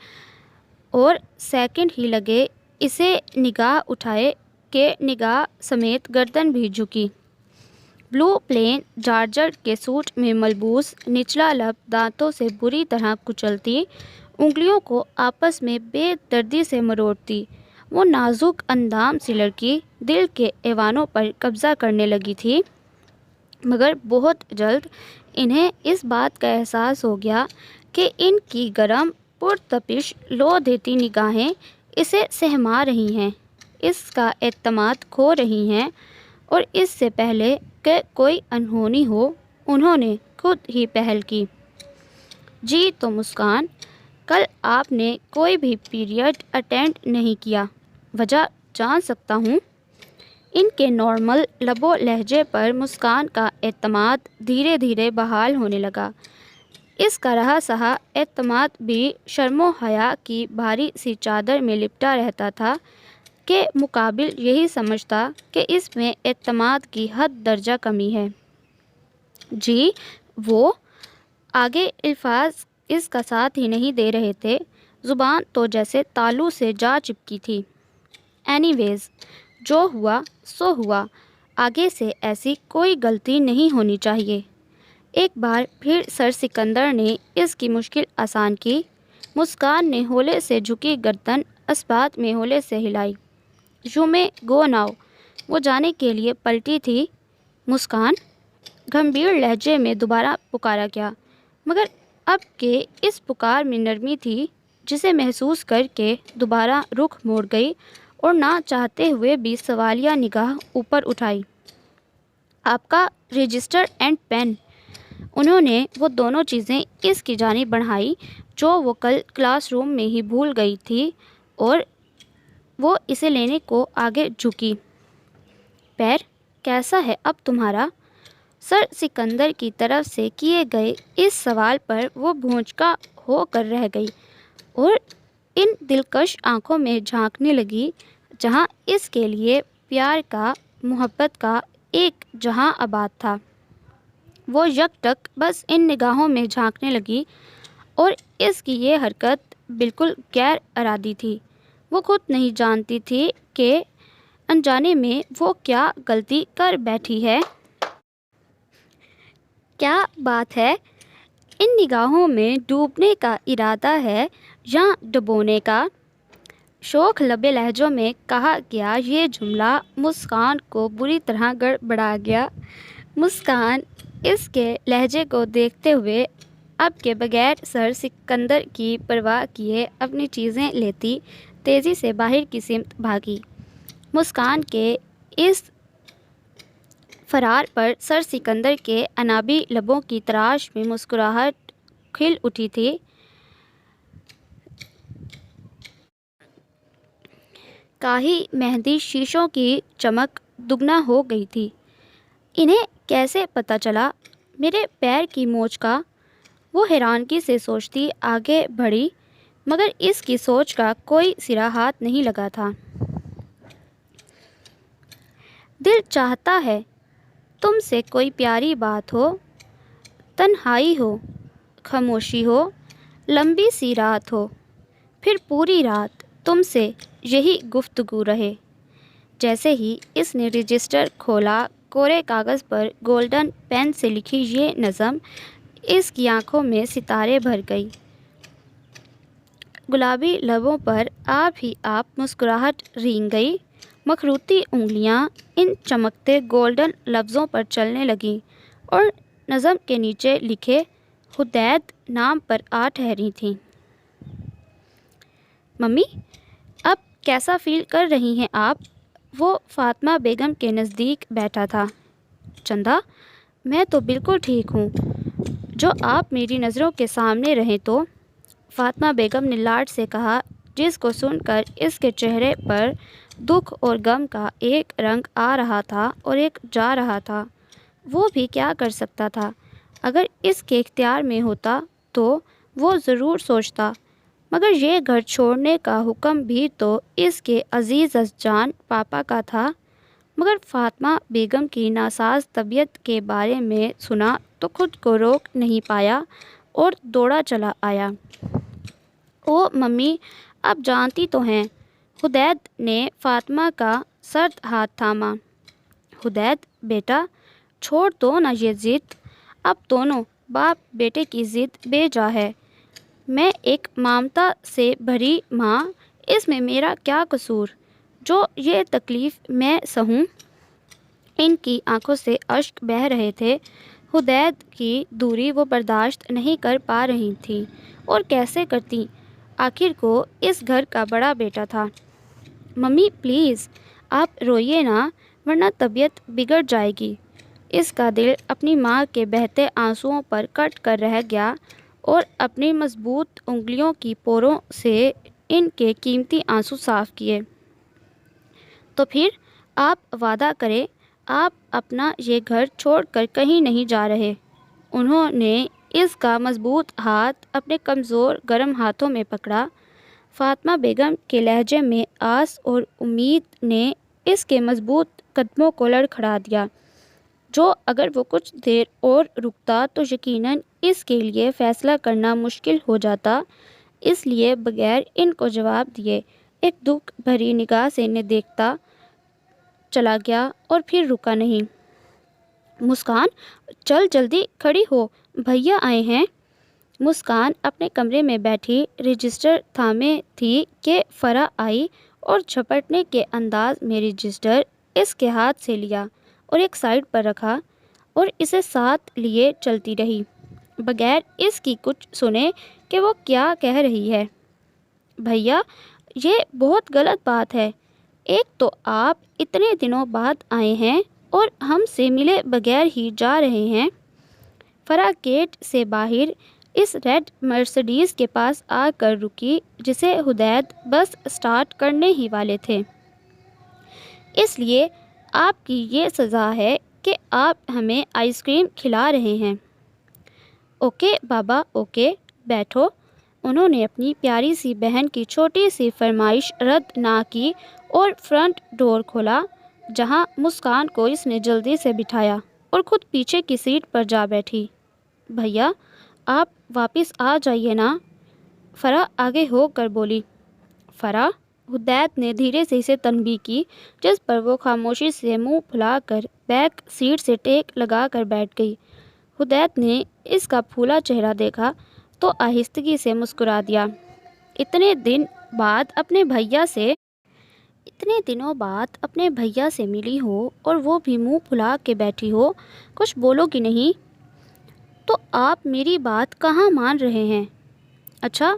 اور سیکنڈ ہی لگے اسے نگاہ اٹھائے کہ نگاہ سمیت گردن بھی جھکی۔ بلو پلین جارجٹ کے سوٹ میں ملبوس نچلا لب دانتوں سے بری طرح کچلتی، انگلیوں کو آپس میں بے دردی سے مروڑتی، وہ نازک اندام سی لڑکی دل کے ایوانوں پر قبضہ کرنے لگی تھی، مگر بہت جلد انہیں اس بات کا احساس ہو گیا کہ ان کی گرم پرتپش لو دیتی نگاہیں اسے سہما رہی ہیں، اس کا اعتماد کھو رہی ہیں، اور اس سے پہلے کہ کوئی انہونی ہو انہوں نے خود ہی پہل کی۔ جی تو مسکان، کل آپ نے کوئی بھی پیریڈ اٹینڈ نہیں کیا، وجہ جان سکتا ہوں؟ ان کے نارمل لب و لہجے پر مسکان کا اعتماد دھیرے دھیرے بحال ہونے لگا۔ اس کا رہا سہا اعتماد بھی شرم و حیا کی بھاری سی چادر میں لپٹا رہتا تھا کہ مقابل یہی سمجھتا کہ اس میں اعتماد کی حد درجہ کمی ہے۔ جی وہ آگے الفاظ اس کا ساتھ ہی نہیں دے رہے تھے، زبان تو جیسے تالو سے جا چپکی تھی۔ اینی ویز، جو ہوا سو ہوا، آگے سے ایسی کوئی غلطی نہیں ہونی چاہیے۔ ایک بار پھر سر سکندر نے اس کی مشکل آسان کی۔ مسکان نے ہولے سے جھکی گردن اثبات میں ہولے سے ہلائی۔ یو مے گو ناؤ، وہ جانے کے لیے پلٹی تھی۔ مسکان، گمبھیر لہجے میں دوبارہ پکارا گیا، مگر اب کہ اس پکار میں نرمی تھی جسے محسوس کر کے دوبارہ رخ موڑ گئی اور نہ چاہتے ہوئے بھی سوالیہ نگاہ اوپر اٹھائی۔ آپ کا رجسٹر اینڈ پین۔ انہوں نے وہ دونوں چیزیں اس کی جانب بڑھائی جو وہ کل کلاس روم میں ہی بھول گئی تھی، اور وہ اسے لینے کو آگے جھکی۔ پیر کیسا ہے اب تمہارا؟ سر سکندر کی طرف سے کیے گئے اس سوال پر وہ بھونچکا ہو کر رہ گئی اور ان دلکش آنکھوں میں جھانکنے لگی جہاں اس کے لیے پیار کا، محبت کا ایک جہاں آباد تھا۔ وہ یک ٹک بس ان نگاہوں میں جھانکنے لگی، اور اس کی یہ حرکت بالکل غیر ارادی تھی۔ وہ خود نہیں جانتی تھی کہ انجانے میں وہ کیا غلطی کر بیٹھی ہے۔ کیا بات ہے؟ ان نگاہوں میں ڈوبنے کا ارادہ ہے یا ڈبونے کا؟ شوخ لبے لہجوں میں کہا گیا یہ جملہ مسکان کو بری طرح گڑبڑا گیا۔ مسکان اس کے لہجے کو دیکھتے ہوئے اب کے بغیر سر سکندر کی پرواہ کیے اپنی چیزیں لیتی تیزی سے باہر کی سمت بھاگی۔ مسکان کے اس فرار پر سر سکندر کے انابی لبوں کی تراش میں مسکراہٹ کھل اٹھی تھی۔ کاہی مہندی شیشوں کی چمک دگنا ہو گئی تھی۔ انہیں کیسے پتہ چلا میرے پیر کی موچ کا؟ وہ حیرانگی سے سوچتی آگے بڑھی، مگر اس کی سوچ کا کوئی سرا ہاتھ نہیں لگا تھا۔ دل چاہتا ہے تم سے کوئی پیاری بات ہو، تنہائی ہو، خاموشی ہو، لمبی سی رات ہو، پھر پوری رات تم سے یہی گفتگو رہے۔ جیسے ہی اس نے رجسٹر کھولا، کورے کاغذ پر گولڈن پین سے لکھی یہ نظم اس کی آنکھوں میں ستارے بھر گئی۔ گلابی لبوں پر آپ ہی آپ مسکراہٹ رینگ گئی۔ مخروطی انگلیاں ان چمکتے گولڈن لفظوں پر چلنے لگیں اور نظم کے نیچے لکھے حدید نام پر آ ٹھہری تھیں۔ ممی، اب کیسا فیل کر رہی ہیں آپ؟ وہ فاطمہ بیگم کے نزدیک بیٹھا تھا۔ چندا، میں تو بالکل ٹھیک ہوں۔ جو آپ میری نظروں کے سامنے رہیں تو، فاطمہ بیگم نے لاڈ سے کہا، جس کو سن کر اس کے چہرے پر دکھ اور غم کا ایک رنگ آ رہا تھا اور ایک جا رہا تھا۔ وہ بھی کیا کر سکتا تھا؟ اگر اس کے اختیار میں ہوتا تو وہ ضرور سوچتا، مگر یہ گھر چھوڑنے کا حکم بھی تو اس کے عزیز جان پاپا کا تھا۔ مگر فاطمہ بیگم کی ناساز طبیعت کے بارے میں سنا تو خود کو روک نہیں پایا اور دوڑا چلا آیا۔ او ممی، آپ جانتی تو ہیں۔ حدید نے فاطمہ کا سرد ہاتھ تھاما۔ حدید بیٹا، چھوڑ دو نا یہ ضد۔ اب دونوں باپ بیٹے کی ضد بے جا ہے۔ میں ایک ممتا سے بھری ماں، اس میں میرا کیا قصور جو یہ تکلیف میں سہوں؟ ان کی آنکھوں سے اشک بہہ رہے تھے۔ حدید کی دوری وہ برداشت نہیں کر پا رہی تھیں، اور کیسے کرتی؟ آخر کو اس گھر کا بڑا بیٹا تھا۔ ممی پلیز، آپ روئیے نا، ورنہ طبیعت بگڑ جائے گی۔ اس کا دل اپنی ماں کے بہتے آنسوؤں پر کٹ کر رہ گیا اور اپنی مضبوط انگلیوں کی پوروں سے ان کے قیمتی آنسو صاف کیے۔ تو پھر آپ وعدہ کریں، آپ اپنا یہ گھر چھوڑ کر کہیں نہیں جا رہے۔ انہوں نے اس کا مضبوط ہاتھ اپنے کمزور گرم ہاتھوں میں پکڑا۔ فاطمہ بیگم کے لہجے میں آس اور امید نے اس کے مضبوط قدموں کو لڑکھڑا دیا، جو اگر وہ کچھ دیر اور رکتا تو یقیناً اس کے لیے فیصلہ کرنا مشکل ہو جاتا۔ اس لیے بغیر ان کو جواب دیے ایک دکھ بھری نگاہ سے انہیں دیکھتا چلا گیا اور پھر رکا نہیں۔ مسکان، چل جلدی کھڑی ہو، بھیا آئے ہیں۔ مسکان اپنے کمرے میں بیٹھی رجسٹر تھامے تھی کہ فرح آئی اور جھپٹنے کے انداز میں رجسٹر اس کے ہاتھ سے لیا اور ایک سائیڈ پر رکھا اور اسے ساتھ لیے چلتی رہی، بغیر اس کی کچھ سنے کہ وہ کیا کہہ رہی ہے۔ بھیا، یہ بہت غلط بات ہے۔ ایک تو آپ اتنے دنوں بعد آئے ہیں اور ہم سے ملے بغیر ہی جا رہے ہیں۔ فرح گیٹ سے باہر اس ریڈ مرسڈیز کے پاس آ کر رکی جسے حدید بس اسٹارٹ کرنے ہی والے تھے۔ اس لیے آپ کی یہ سزا ہے کہ آپ ہمیں آئس کریم کھلا رہے ہیں۔ اوکے بابا، اوکے، بیٹھو۔ انہوں نے اپنی پیاری سی بہن کی چھوٹی سی فرمائش رد نہ کی اور فرنٹ ڈور کھولا، جہاں مسکان کو اس نے جلدی سے بٹھایا اور خود پیچھے کی سیٹ پر جا بیٹھی۔ بھیا، آپ واپس آ جائیے نا، فرح آگے ہو کر بولی۔ فرح، حدید نے دھیرے سے اسے تنبیہ کی، جس پر وہ خاموشی سے منہ پھلا کر بیک سیٹ سے ٹیک لگا کر بیٹھ گئی۔ حدید نے اس کا پھولا چہرہ دیکھا تو آہستگی سے مسکرا دیا۔ اتنے دنوں بعد اپنے بھیا سے ملی ہو اور وہ بھی منہ پھلا کے بیٹھی ہو، کچھ بولو گی نہیں؟ تو آپ میری بات کہاں مان رہے ہیں؟ اچھا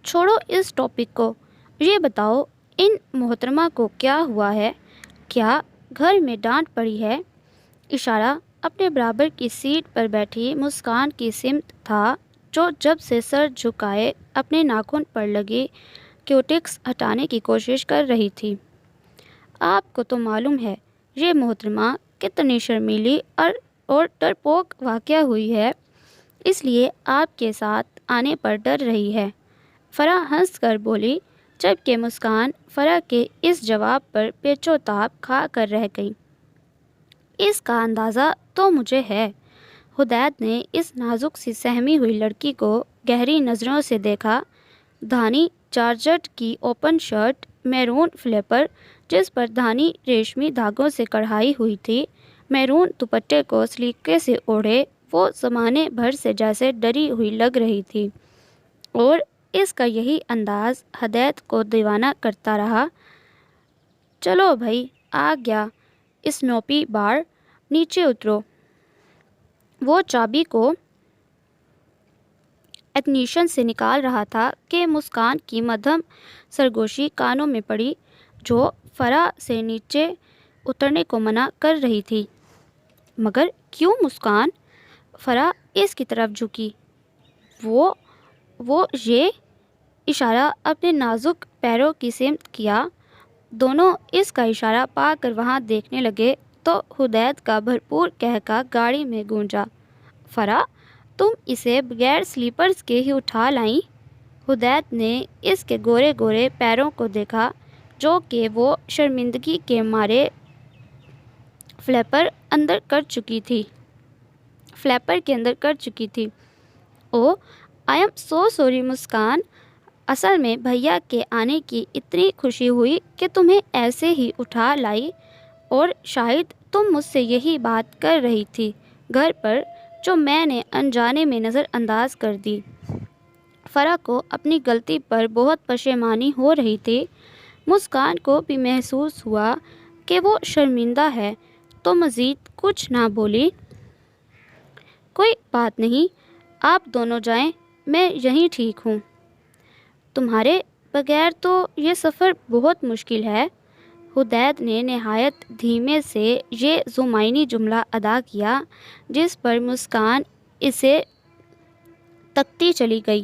چھوڑو اس ٹاپک کو، یہ بتاؤ ان محترمہ کو کیا ہوا ہے؟ کیا گھر میں ڈانٹ پڑی ہے؟ اشارہ اپنے برابر کی سیٹ پر بیٹھی مسکان کی سمت تھا، جو جب سے سر جھکائے اپنے ناخن پر لگی کیوٹکس ہٹانے کی کوشش کر رہی تھی۔ آپ کو تو معلوم ہے یہ محترمہ کتنی شرمیلی اور ڈرپوک واقع ہوئی ہے، اس لیے آپ کے ساتھ آنے پر ڈر رہی ہے۔ فرح ہنس کر بولی، جبکہ مسکان فرح کے اس جواب پر پیچ و تاب کھا کر رہ گئی۔ اس کا اندازہ تو مجھے ہے۔ حدید نے اس نازک سی سہمی ہوئی لڑکی کو گہری نظروں سے دیکھا۔ دھانی جارجٹ کی اوپن شرٹ، میرون فلیپر جس پر دھانی ریشمی دھاگوں سے کڑھائی ہوئی تھی، میرون دوپٹے کو سلیقے سے اوڑھے وہ زمانے بھر سے جیسے ڈری ہوئی لگ رہی تھی، اور اس کا یہی انداز حدید کو دیوانہ کرتا رہا۔ چلو بھائی، آ گیا اسنوپی بار، نیچے اترو۔ وہ چابی کو اگنیشن سے نکال رہا تھا کہ مسکان کی مدھم سرگوشی کانوں میں پڑی، جو فرح سے نیچے اترنے کو منع کر رہی تھی۔ مگر کیوں مسکان؟ فرح اس کی طرف جھکی۔ وہ یہ اشارہ اپنے نازک پیروں کی سمت کیا۔ دونوں اس کا اشارہ پا کر وہاں دیکھنے لگے تو حدید کا بھرپور قہقہ گاڑی میں گونجا۔ فرح، تم اسے بغیر سلیپرز کے ہی اٹھا لائیں؟ حدید نے اس کے گورے گورے پیروں کو دیکھا جو کہ وہ شرمندگی کے مارے فلیپر کے اندر کر چکی تھی۔ او آئی ایم سو سوری مسکان، اصل میں بھیا کے آنے کی اتنی خوشی ہوئی کہ تمہیں ایسے ہی اٹھا لائی، اور شاید تم مجھ سے یہی بات کر رہی تھی گھر پر جو میں نے انجانے میں نظر انداز کر دی۔ فرح کو اپنی غلطی پر بہت پشیمانی ہو رہی تھی۔ مسکان کو بھی محسوس ہوا کہ وہ شرمندہ ہے تو مزید کچھ نہ بولی۔ کوئی بات نہیں، آپ دونوں جائیں، میں یہیں ٹھیک ہوں۔ تمہارے بغیر تو یہ سفر بہت مشکل ہے۔ حدید نے نہایت دھیمے سے یہ زمینی جملہ ادا کیا جس پر مسکان اسے تکتی چلی گئی۔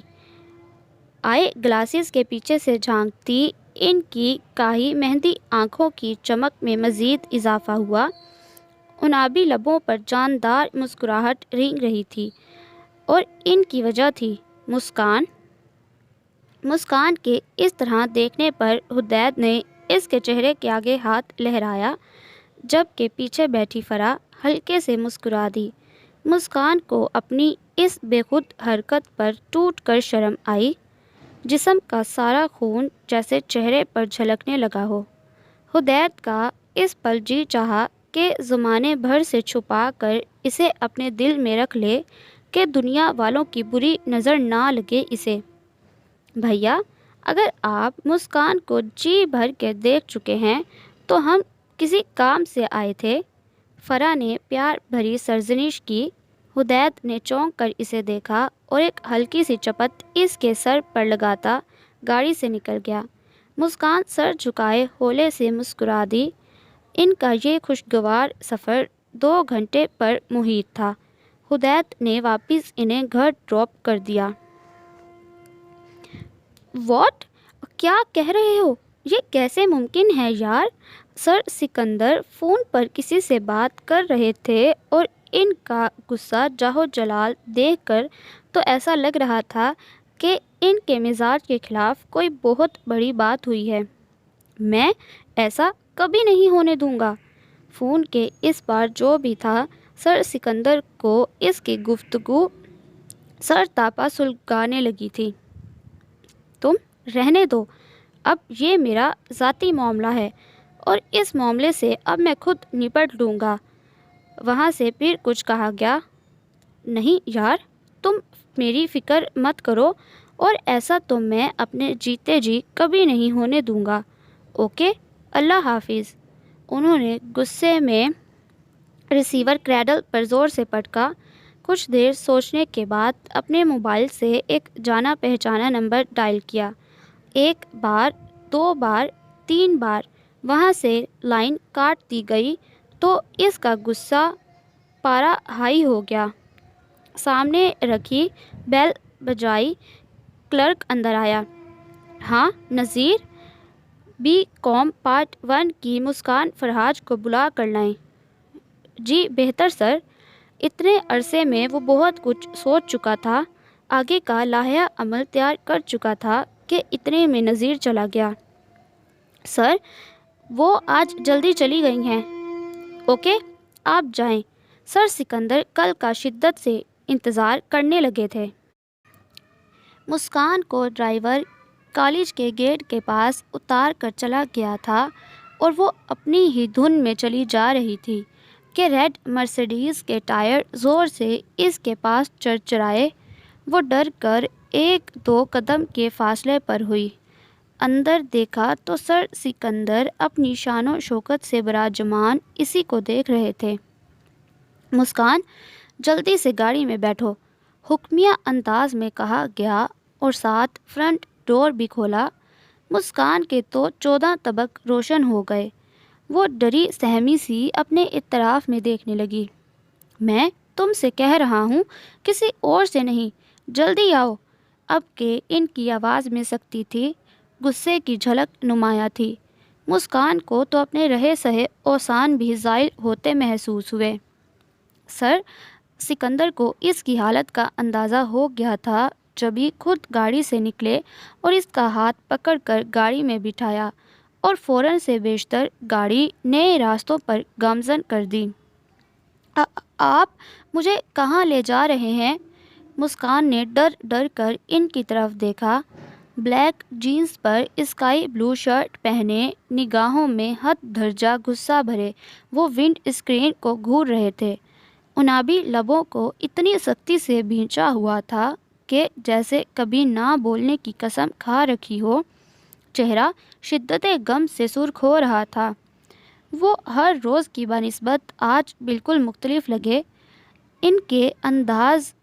آئی گلاسز کے پیچھے سے جھانکتی ان کی کاہی مہندی آنکھوں کی چمک میں مزید اضافہ ہوا۔ ان آبی لبوں پر جاندار مسکراہٹ رینگ رہی تھی، اور ان کی وجہ تھی مسکان کے اس طرح دیکھنے پر حدید نے اس کے چہرے کے آگے ہاتھ لہرایا، جبکہ پیچھے بیٹھی فرح ہلکے سے مسکرا دی۔ مسکان کو اپنی اس بے خود حرکت پر ٹوٹ کر شرم آئی، جسم کا سارا خون جیسے چہرے پر جھلکنے لگا ہو۔ حدید کا اس پل جی چاہا کہ زمانے بھر سے چھپا کر اسے اپنے دل میں رکھ لے کہ دنیا والوں کی بری نظر نہ لگے اسے۔ بھیا، اگر آپ مسکان کو جی بھر کے دیکھ چکے ہیں تو ہم کسی کام سے آئے تھے۔ فرح نے پیار بھری سرزنش کی۔ حدید نے چونک کر اسے دیکھا اور ایک ہلکی سی چپت اس کے سر پر لگاتا گاڑی سے نکل گیا۔ مسکان سر جھکائے ہولے سے مسکرا دی۔ ان کا یہ خوشگوار سفر 2 گھنٹے پر محیط تھا۔ حدید نے واپس انہیں گھر ڈراپ کر دیا۔ واٹ؟ کیا کہہ رہے ہو؟ یہ کیسے ممکن ہے یار؟ سر سکندر فون پر کسی سے بات کر رہے تھے اور ان کا غصہ جاہ و جلال دیکھ کر تو ایسا لگ رہا تھا کہ ان کے مزاج کے خلاف کوئی بہت بڑی بات ہوئی ہے۔ میں ایسا کبھی نہیں ہونے دوں گا۔ فون کے اس پار جو بھی تھا، سر سکندر کو اس کی گفتگو سر تاپا سلگانے لگی تھی۔ تم رہنے دو، اب یہ میرا ذاتی معاملہ ہے اور اس معاملے سے اب میں خود نپٹ لوں گا۔ وہاں سے پھر کچھ کہا گیا؟ نہیں یار، تم میری فکر مت کرو، اور ایسا تو میں اپنے جیتے جی کبھی نہیں ہونے دوں گا۔ اوکے، اللہ حافظ۔ انہوں نے غصے میں ریسیور کریڈل پر زور سے پٹکا۔ کچھ دیر سوچنے کے بعد اپنے موبائل سے ایک جانا پہچانا نمبر ڈائل کیا۔ 1 بار، 2 بار، 3 بار وہاں سے لائن کاٹ دی گئی تو اس کا غصہ پارا ہائی ہو گیا۔ سامنے رکھی بیل بجائی، کلرک اندر آیا۔ ہاں نذیر، بی کام پارٹ 1 کی مسکان فرحاج کو بلا کر لائیں۔ جی بہتر سر۔ اتنے عرصے میں وہ بہت کچھ سوچ چکا تھا، آگے کا لائحہ عمل تیار کر چکا تھا کہ اتنے میں نذیر چلا گیا۔ سر، وہ آج جلدی چلی گئی ہیں۔ اوکے، آپ جائیں۔ سر سکندر کل کا شدت سے انتظار کرنے لگے تھے۔ مسکان کو ڈرائیور کالج کے گیٹ کے پاس اتار کر چلا گیا تھا اور وہ اپنی ہی دھن میں چلی جا رہی تھی کہ ریڈ مرسیڈیز کے ٹائر زور سے اس کے پاس چرچرائے۔ وہ ڈر کر 1-2 قدم کے فاصلے پر ہوئی۔ اندر دیکھا تو سر سکندر اپنی شان و شوکت سے براجمان اسی کو دیکھ رہے تھے۔ مسکان، جلدی سے گاڑی میں بیٹھو، حکمیہ انداز میں کہا گیا اور ساتھ فرنٹ ڈور بھی کھولا۔ مسکان کے تو 14 طبق روشن ہو گئے۔ وہ ڈری سہمی سی اپنے اطراف میں دیکھنے لگی۔ میں تم سے کہہ رہا ہوں، کسی اور سے نہیں، جلدی آؤ۔ اب کہ ان کی آواز میں سختی تھی، غصے کی جھلک نمایاں تھی۔ مسکان کو تو اپنے رہے سہے اوسان بھی زائل ہوتے محسوس ہوئے۔ سر سکندر کو اس کی حالت کا اندازہ ہو گیا تھا جبھی خود گاڑی سے نکلے اور اس کا ہاتھ پکڑ کر گاڑی میں بٹھایا اور فوراً سے بیشتر گاڑی نئے راستوں پر گامزن کر دی۔ آپ مجھے کہاں لے جا رہے ہیں؟ مسکان نے ڈر ڈر کر ان کی طرف دیکھا۔ بلیک جینس پر اسکائی بلو شرٹ پہنے، نگاہوں میں حد درجہ غصہ بھرے، وہ ونڈ اسکرین کو گھور رہے تھے۔ انابی لبوں کو اتنی سختی سے بھینچا ہوا تھا کہ جیسے کبھی نہ بولنے کی قسم کھا رکھی ہو۔ چہرہ شدت غم سے سرخ ہو رہا تھا۔ وہ ہر روز کی بنسبت آج بالکل مختلف لگے۔ ان کے انداز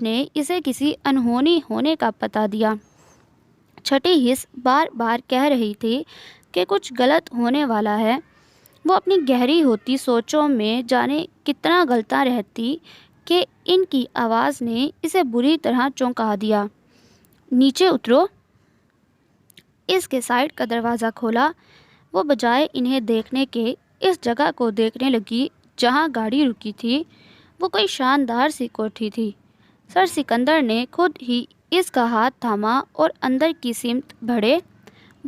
نے اسے کسی انہونی ہونے کا پتہ دیا۔ چھٹی حس بار بار کہہ رہی تھی کہ کچھ غلط ہونے والا ہے۔ وہ اپنی گہری ہوتی سوچوں میں جانے کتنا غلطاں رہتی کہ ان کی آواز نے اسے بری طرح چونکا دیا۔ نیچے اترو۔ اس کے سائیڈ کا دروازہ کھولا۔ وہ بجائے انہیں دیکھنے کے اس جگہ کو دیکھنے لگی جہاں گاڑی رکی تھی۔ وہ کوئی شاندار سی کوٹھی تھی۔ سر سکندر نے خود ہی اس کا ہاتھ تھاما اور اندر کی سمت بڑھے۔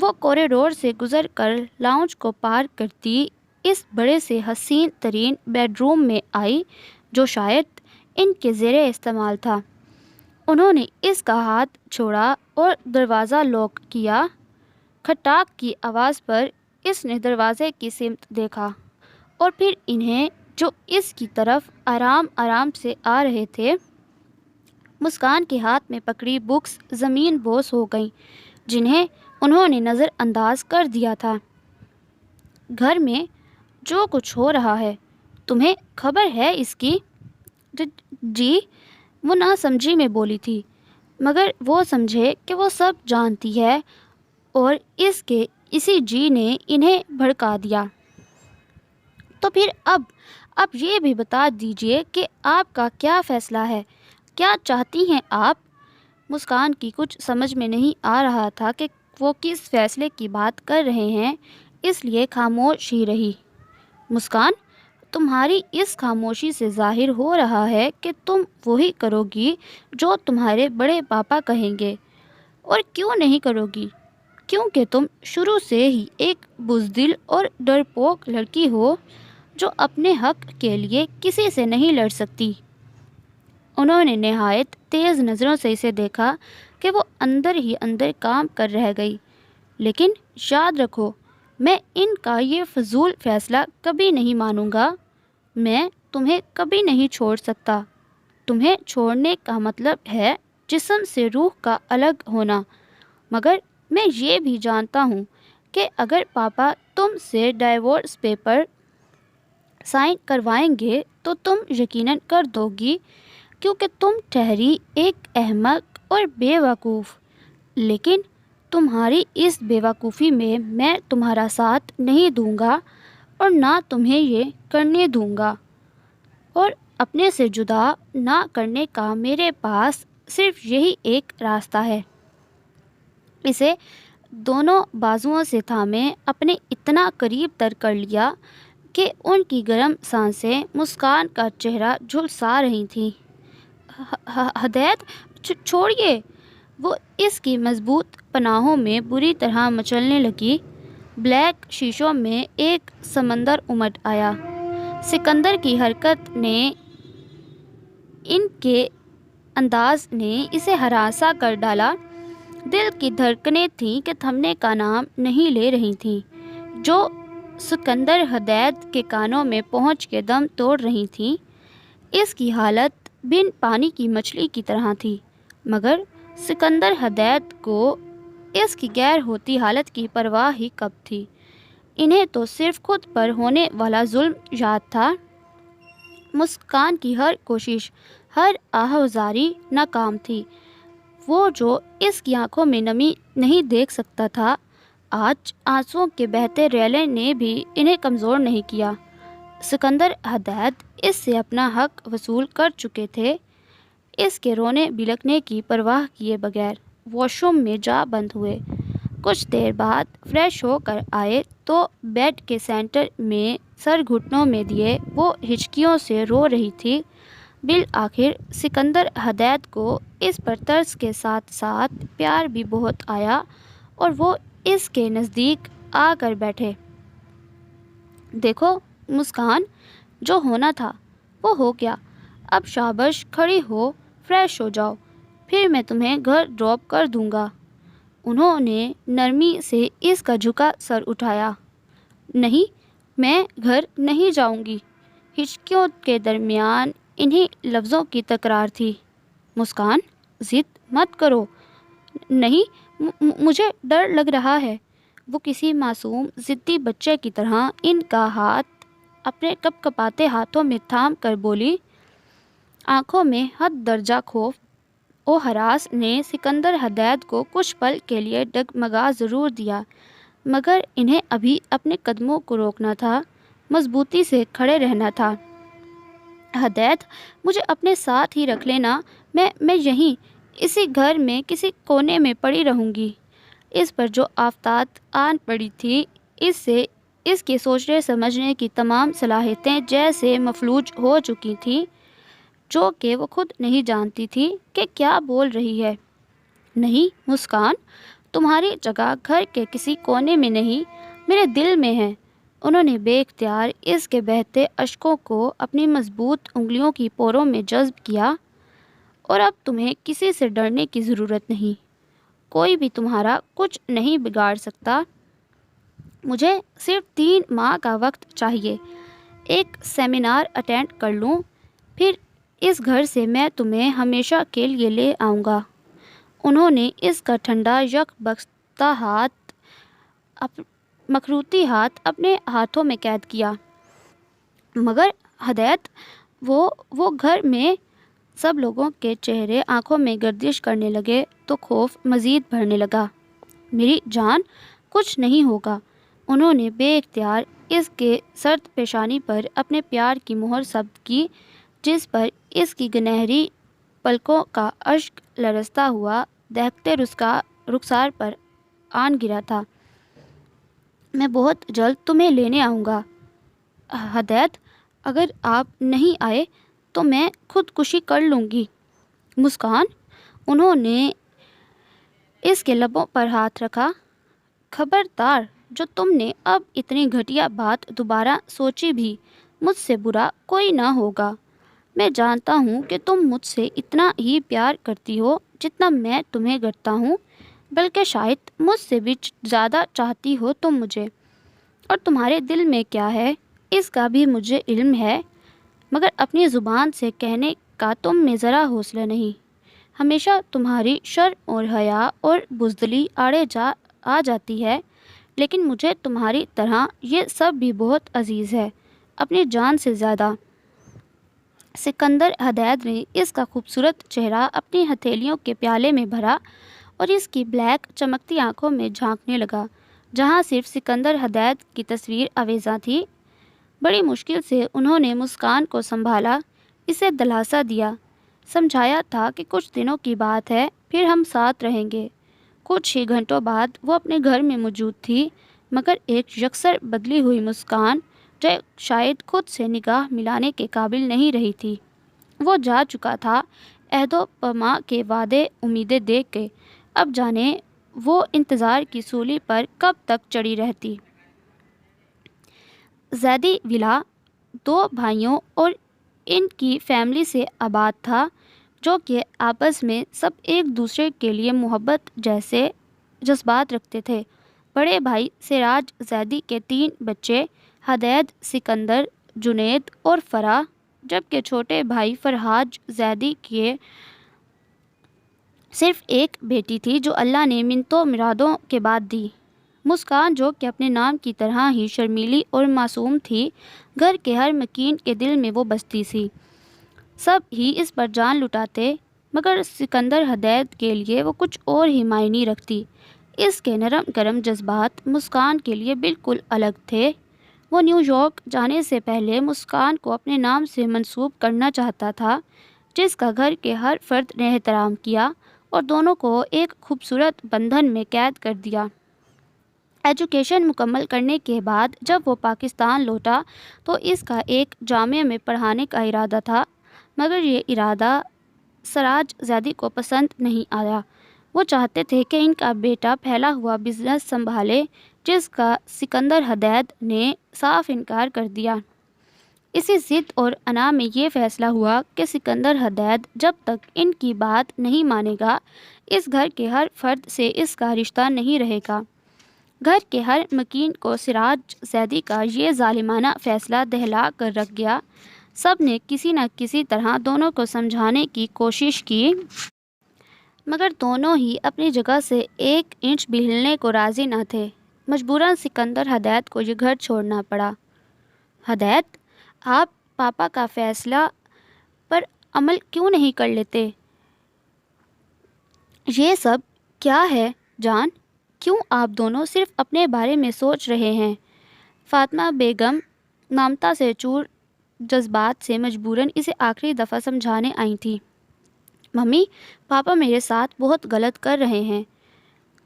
وہ کوریڈور سے گزر کر لاؤنج کو پار کرتی اس بڑے سے حسین ترین بیڈ روم میں آئی جو شاید ان کے زیر استعمال تھا۔ انہوں نے اس کا ہاتھ چھوڑا اور دروازہ لاک کیا۔ کھٹاک کی آواز پر اس نے دروازے کی سمت دیکھا اور پھر انہیں جو اس کی طرف آرام آرام سے آ رہے تھے۔ مسکان کے ہاتھ میں پکڑی بکس زمین بوس ہو گئیں جنہیں انہوں نے نظر انداز کر دیا تھا۔ گھر میں جو کچھ ہو رہا ہے تمہیں خبر ہے اس کی؟ جی، وہ نہ سمجھی میں بولی تھی، مگر وہ سمجھے کہ وہ سب جانتی ہے اور اس کے اسی جی نے انہیں بھڑکا دیا۔ تو پھر اب یہ بھی بتا دیجئے کہ آپ کا کیا فیصلہ ہے؟ کیا چاہتی ہیں آپ؟ مسکان کی کچھ سمجھ میں نہیں آ رہا تھا کہ وہ کس فیصلے کی بات کر رہے ہیں، اس لیے خاموش ہی رہی۔ مسکان، تمہاری اس خاموشی سے ظاہر ہو رہا ہے کہ تم وہی کرو گی جو تمہارے بڑے پاپا کہیں گے۔ اور کیوں نہیں کرو گی؟ کیونکہ تم شروع سے ہی ایک بزدل اور ڈرپوک لڑکی ہو جو اپنے حق کے لیے کسی سے نہیں لڑ سکتی۔ انہوں نے نہایت تیز نظروں سے اسے دیکھا کہ وہ اندر ہی اندر کام کر رہ گئی۔ لیکن یاد رکھو، میں ان کا یہ فضول فیصلہ کبھی نہیں مانوں گا۔ میں تمہیں کبھی نہیں چھوڑ سکتا۔ تمہیں چھوڑنے کا مطلب ہے جسم سے روح کا الگ ہونا۔ مگر میں یہ بھی جانتا ہوں کہ اگر پاپا تم سے ڈائیورس پیپر سائن کروائیں گے تو تم یقیناً کر دو گی، کیونکہ تم ٹھہری ایک احمق اور بے وقوف۔ لیکن تمہاری اس بے وقوفی میں تمہارا ساتھ نہیں دوں گا اور نہ تمہیں یہ کرنے دوں گا۔ اور اپنے سے جدا نہ کرنے کا میرے پاس صرف یہی ایک راستہ ہے۔ اسے دونوں بازوؤں سے تھامے اپنے اتنا قریب تر کر لیا کہ ان کی گرم سانسیں مسکان کا چہرہ جھلسا رہی تھیں۔ ہدایت، چھوڑیے۔ وہ اس کی مضبوط پناہوں میں بری طرح مچلنے لگی۔ بلیک شیشوں میں ایک سمندر امڈ آیا۔ سکندر کی حرکت نے، ان کے انداز نے اسے ہراساں کر ڈالا۔ دل کی دھڑکنیں تھیں کہ تھمنے کا نام نہیں لے رہی تھیں، جو سکندر ہدایت کے کانوں میں پہنچ کے دم توڑ رہی تھیں۔ اس کی حالت بن پانی کی مچھلی کی طرح تھی، مگر سکندر ہدایت کو اس کی غیر ہوتی حالت کی پرواہ ہی کب تھی۔ انہیں تو صرف خود پر ہونے والا ظلم یاد تھا۔ مسکان کی ہر کوشش، ہر آہوازری ناکام تھی۔ وہ جو اس کی آنکھوں میں نمی نہیں دیکھ سکتا تھا، آج آنسوؤں کے بہتے ریلے نے بھی انہیں کمزور نہیں کیا۔ سکندر ہدایت اس سے اپنا حق وصول کر چکے تھے۔ اس کے رونے بلکنے کی پرواہ کیے بغیر واش روم میں جا بند ہوئے۔ کچھ دیر بعد فریش ہو کر آئے تو بیڈ کے سینٹر میں سر گھٹنوں میں دیے وہ ہچکیوں سے رو رہی تھی۔ بالآخر سکندر ہدایت کو اس پر ترس کے ساتھ ساتھ پیار بھی بہت آیا اور وہ اس کے نزدیک آ کر بیٹھے۔ دیکھو مسکان، جو ہونا تھا وہ ہو گیا، اب شاباش، کھڑی ہو، فریش ہو جاؤ، پھر میں تمہیں گھر ڈراپ کر دوں گا۔ انہوں نے نرمی سے اس کا جھکا سر اٹھایا۔ نہیں، میں گھر نہیں جاؤں گی۔ ہچکیوں کے درمیان انہی لفظوں کی تکرار تھی۔ مسکان، ضد مت کرو۔ نہیں، مجھے ڈر لگ رہا ہے۔ وہ کسی معصوم ضدی بچے کی طرح ان کا ہاتھ اپنے کپ کپاتے ہاتھوں میں تھام کر بولی۔ آنکھوں میں حد درجہ خوف و ہراس نے سکندر ہدایت کو کچھ پل کے لیے ڈگمگا ضرور دیا، مگر انہیں ابھی اپنے قدموں کو روکنا تھا، مضبوطی سے کھڑے رہنا تھا۔ ہدایت، مجھے اپنے ساتھ ہی رکھ لینا، میں یہیں اسی گھر میں کسی کونے میں پڑی رہوں گی۔ اس پر جو آفتات آن پڑی تھی، اس سے اس کے سوچنے سمجھنے کی تمام صلاحیتیں جیسے مفلوج ہو چکی تھیں، جو کہ وہ خود نہیں جانتی تھی کہ کیا بول رہی ہے۔ نہیں مسکان، تمہاری جگہ گھر کے کسی کونے میں نہیں، میرے دل میں ہے۔ انہوں نے بے اختیار اس کے بہتے اشکوں کو اپنی مضبوط انگلیوں کی پوروں میں جذب کیا۔ اور اب تمہیں کسی سے ڈرنے کی ضرورت نہیں، کوئی بھی تمہارا کچھ نہیں بگاڑ سکتا۔ مجھے صرف 3 ماہ کا وقت چاہیے، ایک سیمینار اٹینڈ کر لوں، پھر اس گھر سے میں تمہیں ہمیشہ کے لیے لے آؤں گا۔ انہوں نے اس کا ٹھنڈا یک بستہ مخروطی ہاتھ اپنے ہاتھوں میں قید کیا۔ مگر ہدایت، وہ گھر میں سب لوگوں کے چہرے آنکھوں میں گردش کرنے لگے تو خوف مزید بڑھنے لگا۔ میری جان، کچھ نہیں ہوگا۔ انہوں نے بے اختیار اس کے سرد پیشانی پر اپنے پیار کی مہر ثبت کی، جس پر اس کی گنہری پلکوں کا اشک لرزتا ہوا دہکتے رخسار پر آن گرا تھا۔ میں بہت جلد تمہیں لینے آؤں گا۔ ہدایت، اگر آپ نہیں آئے تو میں خودکشی کر لوں گی۔ مسکان، انہوں نے اس کے لبوں پر ہاتھ رکھا۔ خبردار، جو تم نے اب اتنی گھٹیا بات دوبارہ سوچی بھی، مجھ سے برا کوئی نہ ہوگا۔ میں جانتا ہوں کہ تم مجھ سے اتنا ہی پیار کرتی ہو جتنا میں تمہیں کرتا ہوں، بلکہ شاید مجھ سے بھی زیادہ چاہتی ہو تم مجھے۔ اور تمہارے دل میں کیا ہے اس کا بھی مجھے علم ہے، مگر اپنی زبان سے کہنے کا تم میں ذرا حوصلہ نہیں۔ ہمیشہ تمہاری شرم اور حیا اور بزدلی آڑے آ جاتی ہے، لیکن مجھے تمہاری طرح یہ سب بھی بہت عزیز ہے، اپنی جان سے زیادہ۔ سکندر ہدایت نے اس کا خوبصورت چہرہ اپنی ہتھیلیوں کے پیالے میں بھرا اور اس کی بلیک چمکتی آنکھوں میں جھانکنے لگا، جہاں صرف سکندر ہدایت کی تصویر آویزاں تھی۔ بڑی مشکل سے انہوں نے مسکان کو سنبھالا، اسے دلاسا دیا، سمجھایا تھا کہ کچھ دنوں کی بات ہے، پھر ہم ساتھ رہیں گے۔ کچھ ہی گھنٹوں بعد وہ اپنے گھر میں موجود تھی، مگر ایک یکسر بدلی ہوئی مسکان جو شاید خود سے نگاہ ملانے کے قابل نہیں رہی تھی۔ وہ جا چکا تھا عہد و پیما کے وعدے امیدیں دیکھ کے، اب جانے وہ انتظار کی سولی پر کب تک چڑھی رہتی۔ زیدی ولا 2 بھائیوں اور ان کی فیملی سے آباد تھا، جو کہ آپس میں سب ایک دوسرے کے لیے محبت جیسے جذبات رکھتے تھے۔ بڑے بھائی سراج زیدی کے 3 بچے، ہدایت، سکندر، جنید اور فرح، جبکہ چھوٹے بھائی فرحات زیدی کے صرف ایک بیٹی تھی جو اللہ نے منتوں مرادوں کے بعد دی۔ مسکان، جو کہ اپنے نام کی طرح ہی شرمیلی اور معصوم تھی، گھر کے ہر مکین کے دل میں وہ بستی سی۔ سب ہی اس پر جان لٹاتے، مگر سکندر ہدایت کے لیے وہ کچھ اور ہی معنی رکھتی۔ اس کے نرم گرم جذبات مسکان کے لیے بالکل الگ تھے۔ وہ نیو یارک جانے سے پہلے مسکان کو اپنے نام سے منسوب کرنا چاہتا تھا، جس کا گھر کے ہر فرد نے احترام کیا اور دونوں کو ایک خوبصورت بندھن میں قید کر دیا۔ ایجوکیشن مکمل کرنے کے بعد جب وہ پاکستان لوٹا تو اس کا ایک جامعہ میں پڑھانے کا ارادہ تھا، مگر یہ ارادہ سراج زیدی کو پسند نہیں آیا۔ وہ چاہتے تھے کہ ان کا بیٹا پھیلا ہوا بزنس سنبھالے، جس کا سکندر حدید نے صاف انکار کر دیا۔ اسی ضد اور انا میں یہ فیصلہ ہوا کہ سکندر حدید جب تک ان کی بات نہیں مانے گا، اس گھر کے ہر فرد سے اس کا رشتہ نہیں رہے گا۔ گھر کے ہر مکین کو سراج زیدی کا یہ ظالمانہ فیصلہ دہلا کر رکھ گیا۔ سب نے کسی نہ کسی طرح دونوں کو سمجھانے کی کوشش کی، مگر دونوں ہی اپنی جگہ سے ایک انچ بھی ہلنے کو راضی نہ تھے۔ مجبوراً سکندر حدید کو یہ گھر چھوڑنا پڑا۔ حدید، آپ پاپا کا فیصلہ پر عمل کیوں نہیں کر لیتے؟ یہ سب کیا ہے جان؟ کیوں آپ دونوں صرف اپنے بارے میں سوچ رہے ہیں؟ فاطمہ بیگم ممتا سے چور جذبات سے مجبوراً اسے آخری دفعہ سمجھانے آئی تھی۔ ممی، پاپا میرے ساتھ بہت غلط کر رہے ہیں۔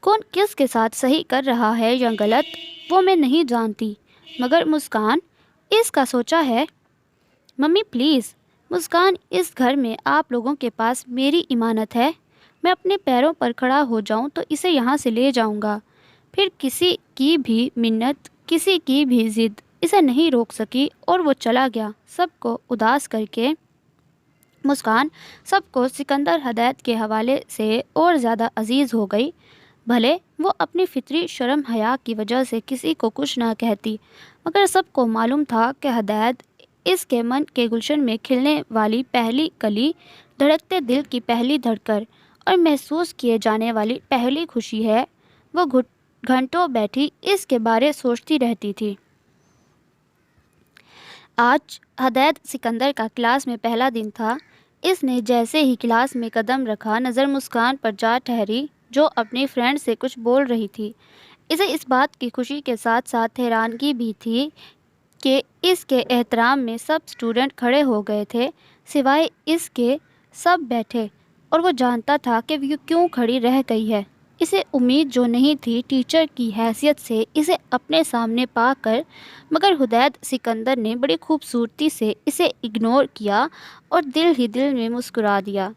کون کس کے ساتھ صحیح کر رہا ہے یا غلط، وہ میں نہیں جانتی، مگر مسکان اس کا سوچا ہے؟ ممی پلیز، مسکان، اس گھر میں آپ لوگوں کے پاس میری امانت ہے۔ میں اپنے پیروں پر کھڑا ہو جاؤں تو اسے یہاں سے لے جاؤں گا۔ پھر کسی کی بھی منت، کسی کی بھی ضد اسے نہیں روک سکی اور وہ چلا گیا، سب کو اداس کر کے۔ مسکان سب کو سکندر حدید کے حوالے سے اور زیادہ عزیز ہو گئی۔ بھلے وہ اپنی فطری شرم حیا کی وجہ سے کسی کو کچھ نہ کہتی، مگر سب کو معلوم تھا کہ حدید اس کے من کے گلشن میں کھلنے والی پہلی کلی، دھڑکتے دل کی پہلی دھڑکن اور محسوس کیے جانے والی پہلی خوشی ہے۔ وہ گھنٹوں بیٹھی اس کے بارے سوچتی رہتی تھی۔ آج حدید سکندر کا کلاس میں پہلا دن تھا۔ اس نے جیسے ہی کلاس میں قدم رکھا، نظر مسکان پر جا ٹھہری جو اپنی فرینڈ سے کچھ بول رہی تھی۔ اسے اس بات کی خوشی کے ساتھ ساتھ حیرانگی بھی تھی کہ اس کے احترام میں سب اسٹوڈنٹ کھڑے ہو گئے تھے، سوائے اس کے سب بیٹھے، اور وہ جانتا تھا کہ وہ کیوں کھڑی رہ گئی ہے۔ اسے امید جو نہیں تھی ٹیچر کی حیثیت سے اسے اپنے سامنے پا کر، مگر حدید سکندر نے بڑی خوبصورتی سے اسے اگنور کیا اور دل ہی دل میں مسکرا دیا۔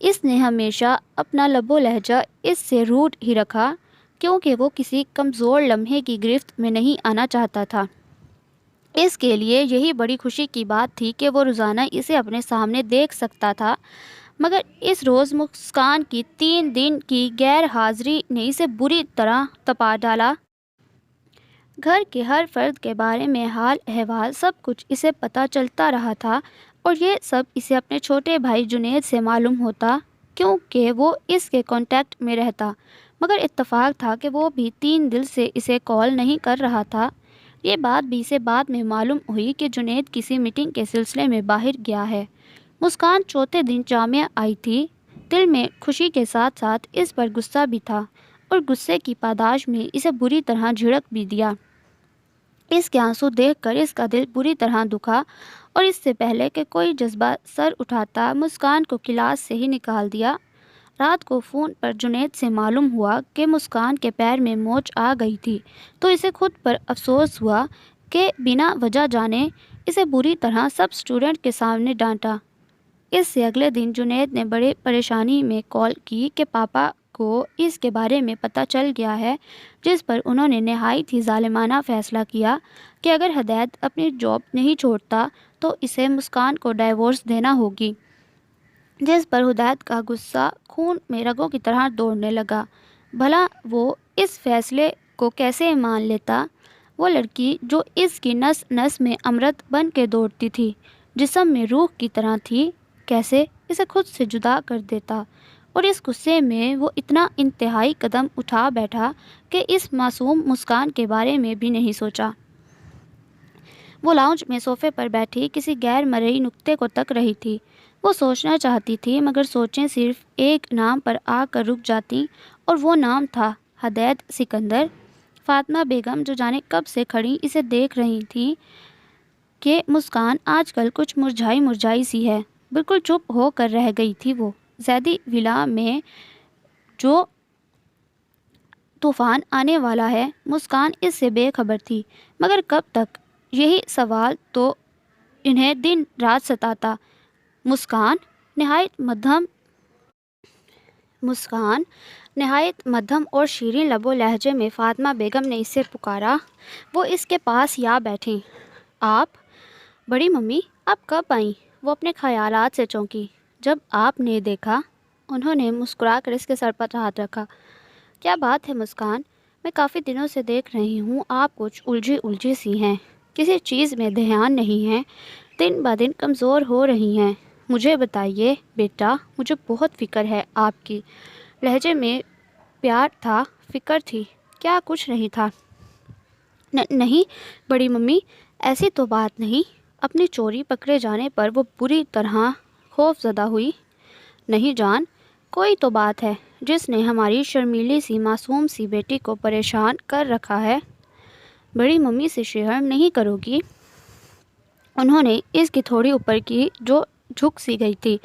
اس نے ہمیشہ اپنا لب و لہجہ اس سے روٹ ہی رکھا، کیونکہ وہ کسی کمزور لمحے کی گرفت میں نہیں آنا چاہتا تھا۔ اس کے لیے یہی بڑی خوشی کی بات تھی کہ وہ روزانہ اسے اپنے سامنے دیکھ سکتا تھا، مگر اس روز مسکان کی 3 دن کی غیر حاضری نے اسے بری طرح تپا ڈالا۔ گھر کے ہر فرد کے بارے میں حال احوال سب کچھ اسے پتہ چلتا رہا تھا، اور یہ سب اسے اپنے چھوٹے بھائی جنید سے معلوم ہوتا، کیونکہ وہ اس کے کانٹیکٹ میں رہتا، مگر اتفاق تھا کہ وہ بھی 3 دن سے اسے کال نہیں کر رہا تھا۔ یہ بات بھی اسے بعد میں معلوم ہوئی کہ جنید کسی میٹنگ کے سلسلے میں باہر گیا ہے۔ مسکان چوتھے دن جامعہ آئی تھی۔ دل میں خوشی کے ساتھ ساتھ اس پر غصہ بھی تھا، اور غصے کی پاداش میں اسے بری طرح جھڑک بھی دیا۔ اس کے آنسو دیکھ کر اس کا دل بری طرح دکھا، اور اس سے پہلے کہ کوئی جذبہ سر اٹھاتا مسکان کو کلاس سے ہی نکال دیا۔ رات کو فون پر جنید سے معلوم ہوا کہ مسکان کے پیر میں موچ آ گئی تھی، تو اسے خود پر افسوس ہوا کہ بنا وجہ جانے اسے بری طرح سب اسٹوڈنٹ کے سامنے ڈانٹا۔ اس سے اگلے دن جنید نے بڑی پریشانی میں کال کی کہ پاپا کو اس کے بارے میں پتہ چل گیا ہے، جس پر انہوں نے نہایت ہی ظالمانہ فیصلہ کیا کہ اگر حدید اپنی جاب نہیں چھوڑتا تو اسے مسکان کو ڈائیورس دینا ہوگی، جس پر حدید کا غصہ خون میں رگوں کی طرح دوڑنے لگا۔ بھلا وہ اس فیصلے کو کیسے مان لیتا؟ وہ لڑکی جو اس کی نس نس میں امرت بن کے دوڑتی تھی، جسم میں روح کی طرح تھی، کیسے اسے خود سے جدا کر دیتا؟ اور اس غصے میں وہ اتنا انتہائی قدم اٹھا بیٹھا کہ اس معصوم مسکان کے بارے میں بھی نہیں سوچا۔ وہ لاؤنج میں صوفے پر بیٹھی کسی غیر مرئی نقطے کو تک رہی تھی۔ وہ سوچنا چاہتی تھی، مگر سوچیں صرف ایک نام پر آ کر رک جاتی، اور وہ نام تھا حدید سکندر۔ فاطمہ بیگم جو جانے کب سے کھڑی اسے دیکھ رہی تھی کہ مسکان آج کل کچھ مرجھائی مرجھائی سی ہے، بالکل چپ ہو کر رہ گئی تھی وہ۔ زیدی ولا میں جو طوفان آنے والا ہے، مسکان اس سے بے خبر تھی، مگر کب تک؟ یہی سوال تو انہیں دن رات ستاتا۔ مسکان نہایت مدھم اور شیریں لب و لہجے میں فاطمہ بیگم نے اسے پکارا۔ وہ اس کے پاس یا بیٹھیں۔ آپ؟ بڑی ممی آپ کب آئیں؟ وہ اپنے خیالات سے چونکی۔ جب آپ نے دیکھا۔ انہوں نے مسکرا کر اس کے سر پر ہاتھ رکھا۔ کیا بات ہے مسکان؟ میں کافی دنوں سے دیکھ رہی ہوں آپ کچھ الجھی سی ہیں، کسی چیز میں دھیان نہیں ہے، دن بہ دن کمزور ہو رہی ہیں۔ مجھے بتائیے بیٹا، مجھے بہت فکر ہے آپ کی۔ لہجے میں پیار تھا، فکر تھی؟ کیا کچھ نہیں تھا؟ نہیں بڑی ممی، ایسی تو بات نہیں۔ اپنی چوری پکڑے جانے پر وہ بری طرح خوف زدہ ہوئی۔ نہیں جان، کوئی تو بات ہے جس نے ہماری شرمیلی سی معصوم سی بیٹی کو پریشان کر رکھا ہے۔ بڑی ممی سے شرم نہیں کرو گی؟ انہوں نے اس کی تھوڑی اوپر کی جو جھک سی گئی تھی۔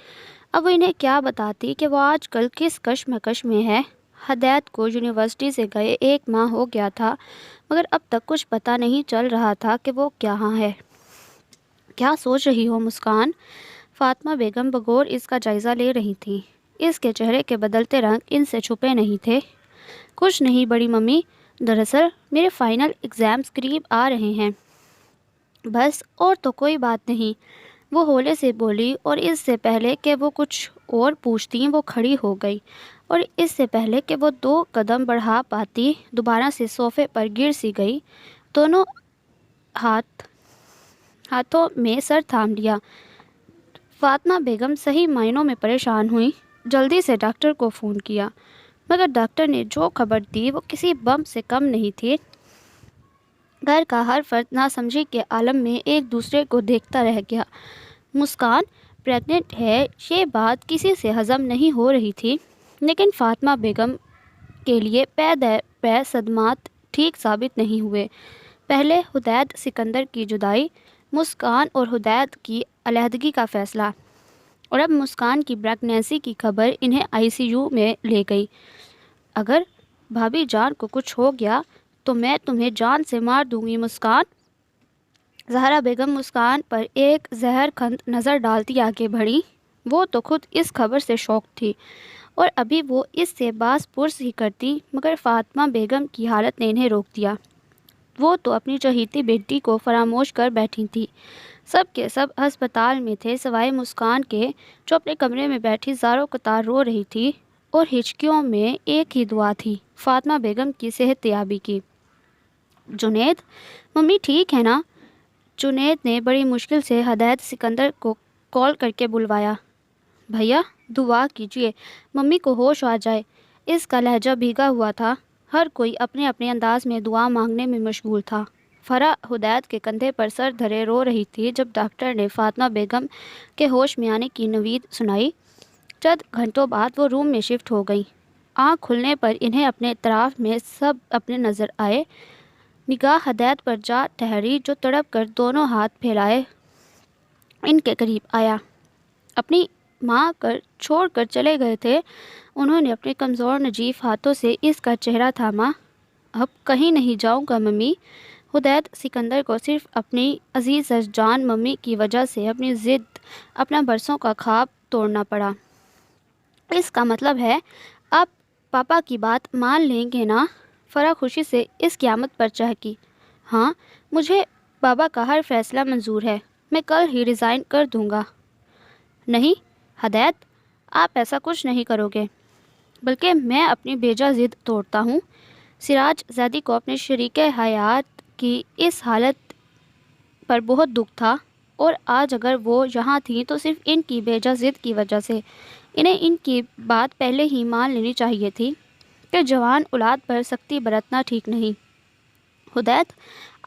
اب وہ انہیں کیا بتاتی کہ وہ آج کل کس کشمکش میں ہے۔ ہدایت کو یونیورسٹی سے گئے 1 ماہ ہو گیا تھا، مگر اب تک کچھ پتہ نہیں چل رہا تھا کہ وہ کہاں ہے۔ کیا سوچ رہی ہو مسکان؟ فاطمہ بیگم بغور اس کا جائزہ لے رہی تھیں۔ اس کے چہرے کے بدلتے رنگ ان سے چھپے نہیں تھے۔ کچھ نہیں بڑی ممی، دراصل میرے فائنل ایگزامز قریب آ رہے ہیں۔ بس اور تو کوئی بات نہیں، وہ ہولے سے بولی، اور اس سے پہلے کہ وہ کچھ اور پوچھتی وہ کھڑی ہو گئی، اور اس سے پہلے کہ وہ 2 قدم بڑھا پاتی دوبارہ سے صوفے پر گر سی گئی۔ دونوں ہاتھوں میں سر تھام لیا۔ فاطمہ بیگم صحیح معنوں میں پریشان ہوئی، جلدی سے ڈاکٹر کو فون کیا، مگر ڈاکٹر نے جو خبر دی وہ کسی بم سے کم نہیں تھی۔ گھر کا ہر فرد ناسمجھی کے عالم میں ایک دوسرے کو دیکھتا رہ گیا۔ مسکان پریگننٹ ہے، یہ بات کسی سے ہضم نہیں ہو رہی تھی، لیکن فاطمہ بیگم کے لیے پے در پے صدمات ٹھیک ثابت نہیں ہوئے۔ پہلے ہدایت سکندر کی جدائی، مسکان اور ہدایت کی علیحدگی کا فیصلہ، اور اب مسکان کی پریگنینسی کی خبر انہیں ICU میں لے گئی۔ اگر بھابھی جان کو کچھ ہو گیا تو میں تمہیں جان سے مار دوں گی مسکان۔ زہرا بیگم مسکان پر ایک زہر کھنت نظر ڈالتی آگے بڑھی۔ وہ تو خود اس خبر سے شوق تھی، اور ابھی وہ اس سے باس پرس ہی کرتی، مگر فاطمہ بیگم کی حالت نے انہیں روک دیا۔ وہ تو اپنی چہیتی بیٹی کو فراموش کر بیٹھی تھی۔ سب کے سب ہسپتال میں تھے سوائے مسکان کے، جو اپنے کمرے میں بیٹھی زاروں قطار رو رہی تھی، اور ہچکیوں میں ایک ہی دعا تھی، فاطمہ بیگم کی صحت یابی کی۔ جنید، ممی ٹھیک ہے نا؟ جنید نے بڑی مشکل سے ہدایت سکندر کو کال کر کے بلوایا۔ بھیا دعا کیجیے ممی کو ہوش آ جائے۔ اس کا لہجہ بھیگا ہوا تھا۔ ہر کوئی اپنے اپنے انداز میں دعا مانگنے میں مشغول تھا۔ فرح ہدایت کے کندھے پر سر دھرے رو رہی تھی جب ڈاکٹر نے فاطمہ بیگم کے ہوش میں آنے کی نوید سنائی۔ چند گھنٹوں بعد وہ روم میں شفٹ ہو گئی۔ آنکھ کھلنے پر انہیں اپنے اطراف میں سب اپنے نظر آئے۔ نگاہ ہدایت پر جا ٹھہری جو تڑپ کر دونوں ہاتھ پھیلائے ان کے قریب آیا۔ اپنی ماں کر چھوڑ کر چلے گئے تھے۔ انہوں نے اپنے کمزور نجیف ہاتھوں سے اس کا چہرہ تھاما۔ اب کہیں نہیں جاؤں گا ممی۔ ہدایت سکندر کو صرف اپنی عزیز جان ممی کی وجہ سے اپنی ضد، اپنا برسوں کا خواب توڑنا پڑا۔ اس کا مطلب ہے آپ پاپا کی بات مان لیں گے نا؟ فرح خوشی سے اس قیامت پر چہکی۔ ہاں، مجھے بابا کا ہر فیصلہ منظور ہے، میں کل ہی ریزائن کر دوں گا۔ نہیں ہدایت، آپ ایسا کچھ نہیں کرو گے، بلکہ میں اپنی بیجا ضد توڑتا ہوں۔ سراج زیدی کو اپنے شریک حیات کی اس حالت پر بہت دکھ تھا، اور آج اگر وہ یہاں تھیں تو صرف ان کی بیجا ضد کی وجہ سے۔ انہیں ان کی بات پہلے ہی مان لینی چاہیے تھی کہ جوان اولاد پر سختی برتنا ٹھیک نہیں۔ ہدایت،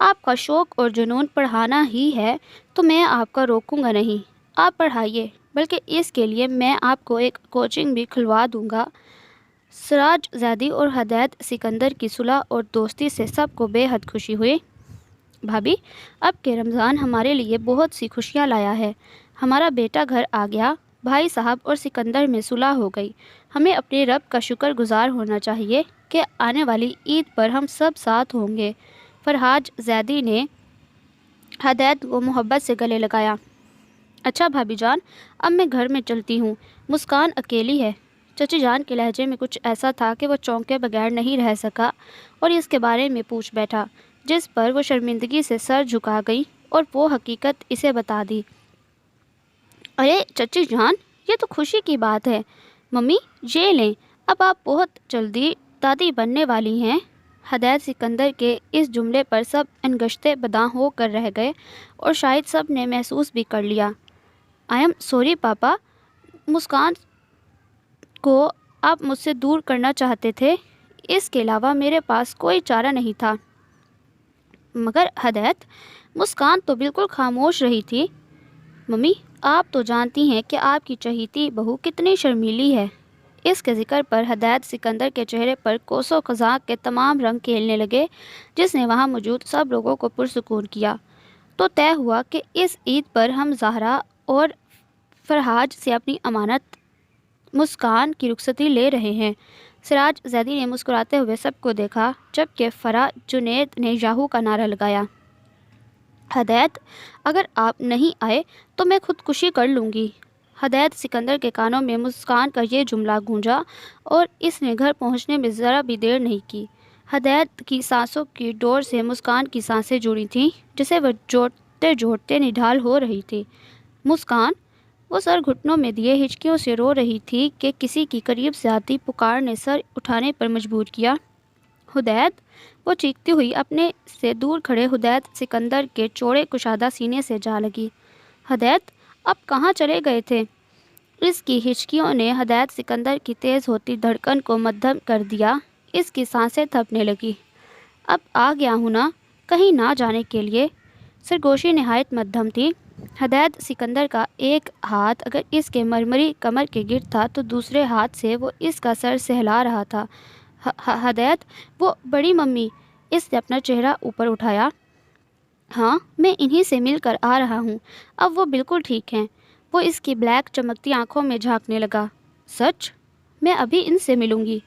آپ کا شوق اور جنون پڑھانا ہی ہے تو میں آپ کا روکوں گا نہیں۔ آپ پڑھائیے، بلکہ اس کے لیے میں آپ کو ایک کوچنگ بھی کھلوا دوں گا۔ سراج زیدی اور ہدایت سکندر کی صلح اور دوستی سے سب کو بے حد خوشی ہوئی۔ بھابھی، اب کے رمضان ہمارے لیے بہت سی خوشیاں لایا ہے۔ ہمارا بیٹا گھر آ گیا، بھائی صاحب اور سکندر میں صلح ہو گئی۔ ہمیں اپنے رب کا شکر گزار ہونا چاہیے کہ آنے والی عید پر ہم سب ساتھ ہوں گے۔ فرحاج زیدی نے ہدایت کو محبت سے گلے لگایا۔ اچھا بھابھی جان، اب میں گھر میں چلتی ہوں، مسکان اکیلی ہے۔ چچی جان کے لہجے میں کچھ ایسا تھا کہ وہ چونکے بغیر نہیں رہ سکا اور اس کے بارے میں پوچھ بیٹھا، جس پر وہ شرمندگی سے سر جھکا گئی اور وہ حقیقت اسے بتا دی۔ ارے چچی جان، یہ تو خوشی کی بات ہے۔ ممی یہ لیں، اب آپ بہت جلدی دادی بننے والی ہیں۔ ہدایت سکندر کے اس جملے پر سب انگشتے بداں ہو کر رہ گئے اور شاید سب نے محسوس بھی کر لیا۔ آئی ایم سوری پاپا، مسکان کو آپ مجھ سے دور کرنا چاہتے تھے، اس کے علاوہ میرے پاس کوئی چارہ نہیں تھا۔ مگر ہدایت، مسکان تو بالکل خاموش رہی تھی۔ ممی آپ تو جانتی ہیں کہ آپ کی چہیتی بہو کتنی شرمیلی ہے۔ اس کے ذکر پر ہدایت سکندر کے چہرے پر کوس و قزاق کے تمام رنگ کھیلنے لگے، جس نے وہاں موجود سب لوگوں کو پرسکون کیا۔ تو طے ہوا کہ اس عید پر ہم زہرا اور فرحاج سے اپنی امانت مسکان کی رخصتی لے رہے ہیں۔ سراج زیدی نے مسکراتے ہوئے سب کو دیکھا، جبکہ فرح جنید نے یاہو کا نعرہ لگایا۔ ہدایت، اگر آپ نہیں آئے تو میں خودکشی کر لوں گی۔ ہدایت سکندر کے کانوں میں مسکان کا یہ جملہ گونجا اور اس نے گھر پہنچنے میں ذرا بھی دیر نہیں کی۔ ہدایت کی سانسوں کی ڈور سے مسکان کی سانسیں جڑی تھیں، جسے وہ جوڑتے جوڑتے نڈھال ہو رہی تھی۔ مسکان، وہ سر گھٹنوں میں دیے ہچکیوں سے رو رہی تھی کہ کسی کی قریب سے آتی پکار نے سر اٹھانے پر مجبور کیا۔ ہدایت، وہ چیختی ہوئی اپنے سے دور کھڑے ہدایت سکندر کے چوڑے کشادہ سینے سے جا لگی۔ ہدایت، اب کہاں چلے گئے تھے؟ اس کی ہچکیوں نے ہدایت سکندر کی تیز ہوتی دھڑکن کو مدھم کر دیا۔ اس کی سانسیں تھپنے لگی۔ اب آ گیا ہوں نا، کہیں نہ جانے کے لیے۔ سرگوشی نہایت مدھم تھی۔ ہدایت سکندر کا ایک ہاتھ اگر اس کے مرمری کمر کے گرد تھا تو دوسرے ہاتھ سے وہ اس کا سر سہلا رہا تھا۔ ہدایت، وہ بڑی ممی، اس نے اپنا چہرہ اوپر اٹھایا۔ ہاں، میں انہی سے مل کر آ رہا ہوں، اب وہ بالکل ٹھیک ہیں۔ وہ اس کی بلیک چمکتی آنکھوں میں جھانکنے لگا۔ سچ؟ میں ابھی ان سے ملوں گی۔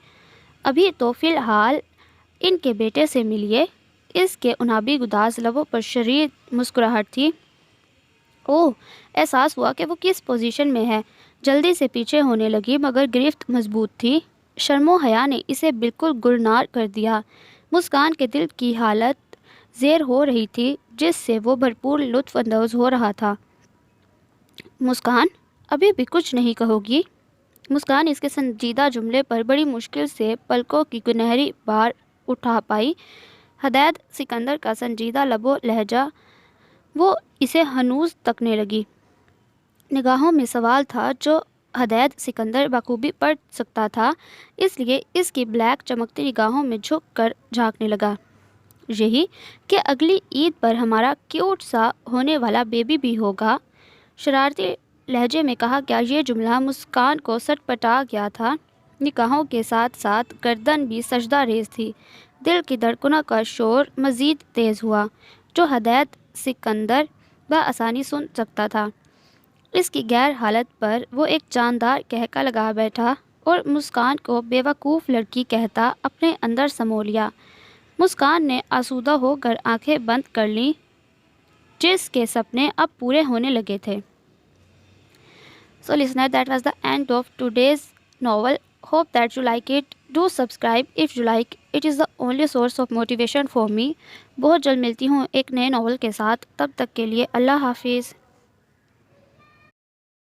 ابھی تو فی الحال ان کے بیٹے سے ملیے۔ اس کے انابی گداز لبوں پر شدید مسکراہٹ تھی۔ اوہ، احساس ہوا کہ وہ کس پوزیشن میں ہے۔ جلدی سے پیچھے ہونے لگی مگر گرفت مضبوط تھی۔ شرم و حیا نے اسے بالکل گلنار کر دیا۔ مسکان کے دل کی حالت زیر ہو رہی تھی، جس سے وہ بھرپور لطف اندوز ہو رہا تھا۔ مسکان، ابھی بھی کچھ نہیں کہو گی؟ مسکان اس کے سنجیدہ جملے پر بڑی مشکل سے پلکوں کی گنہری بار اٹھا پائی۔ ہدایت سکندر کا سنجیدہ لب و لہجہ، وہ اسے ہنوز تکنے لگی۔ نگاہوں میں سوال تھا جو ہدایت سکندر بخوبی پڑھ سکتا تھا، اس لیے اس کی بلیک چمکتی نگاہوں میں جھک کر جھانکنے لگا۔ یہی کہ اگلی عید پر ہمارا کیوٹ سا ہونے والا بیبی بھی ہوگا؟ شرارتی لہجے میں کہا گیا یہ جملہ مسکان کو سٹ پٹا گیا تھا۔ نگاہوں کے ساتھ ساتھ گردن بھی سجدہ ریز تھی۔ دل کی دھڑکنوں کا شور مزید تیز ہوا، جو ہدایت سکندر بآسانی سن سکتا تھا۔ اس کی غیر حالت پر وہ ایک جاندار کہکا لگا بیٹھا اور مسکان کو بے وقوف لڑکی کہتا اپنے اندر سمو لیا۔ مسکان نے آسودہ ہو کر آنکھیں بند کر لیں، جس کے سپنے اب پورے ہونے لگے تھے۔ So listener, that was the end of today's novel. Hope that you like it. Do subscribe if you like. It is the only source of motivation for me. بہت جلد ملتی ہوں ایک نئے ناول کے ساتھ، تب تک کے لیے اللہ حافظ۔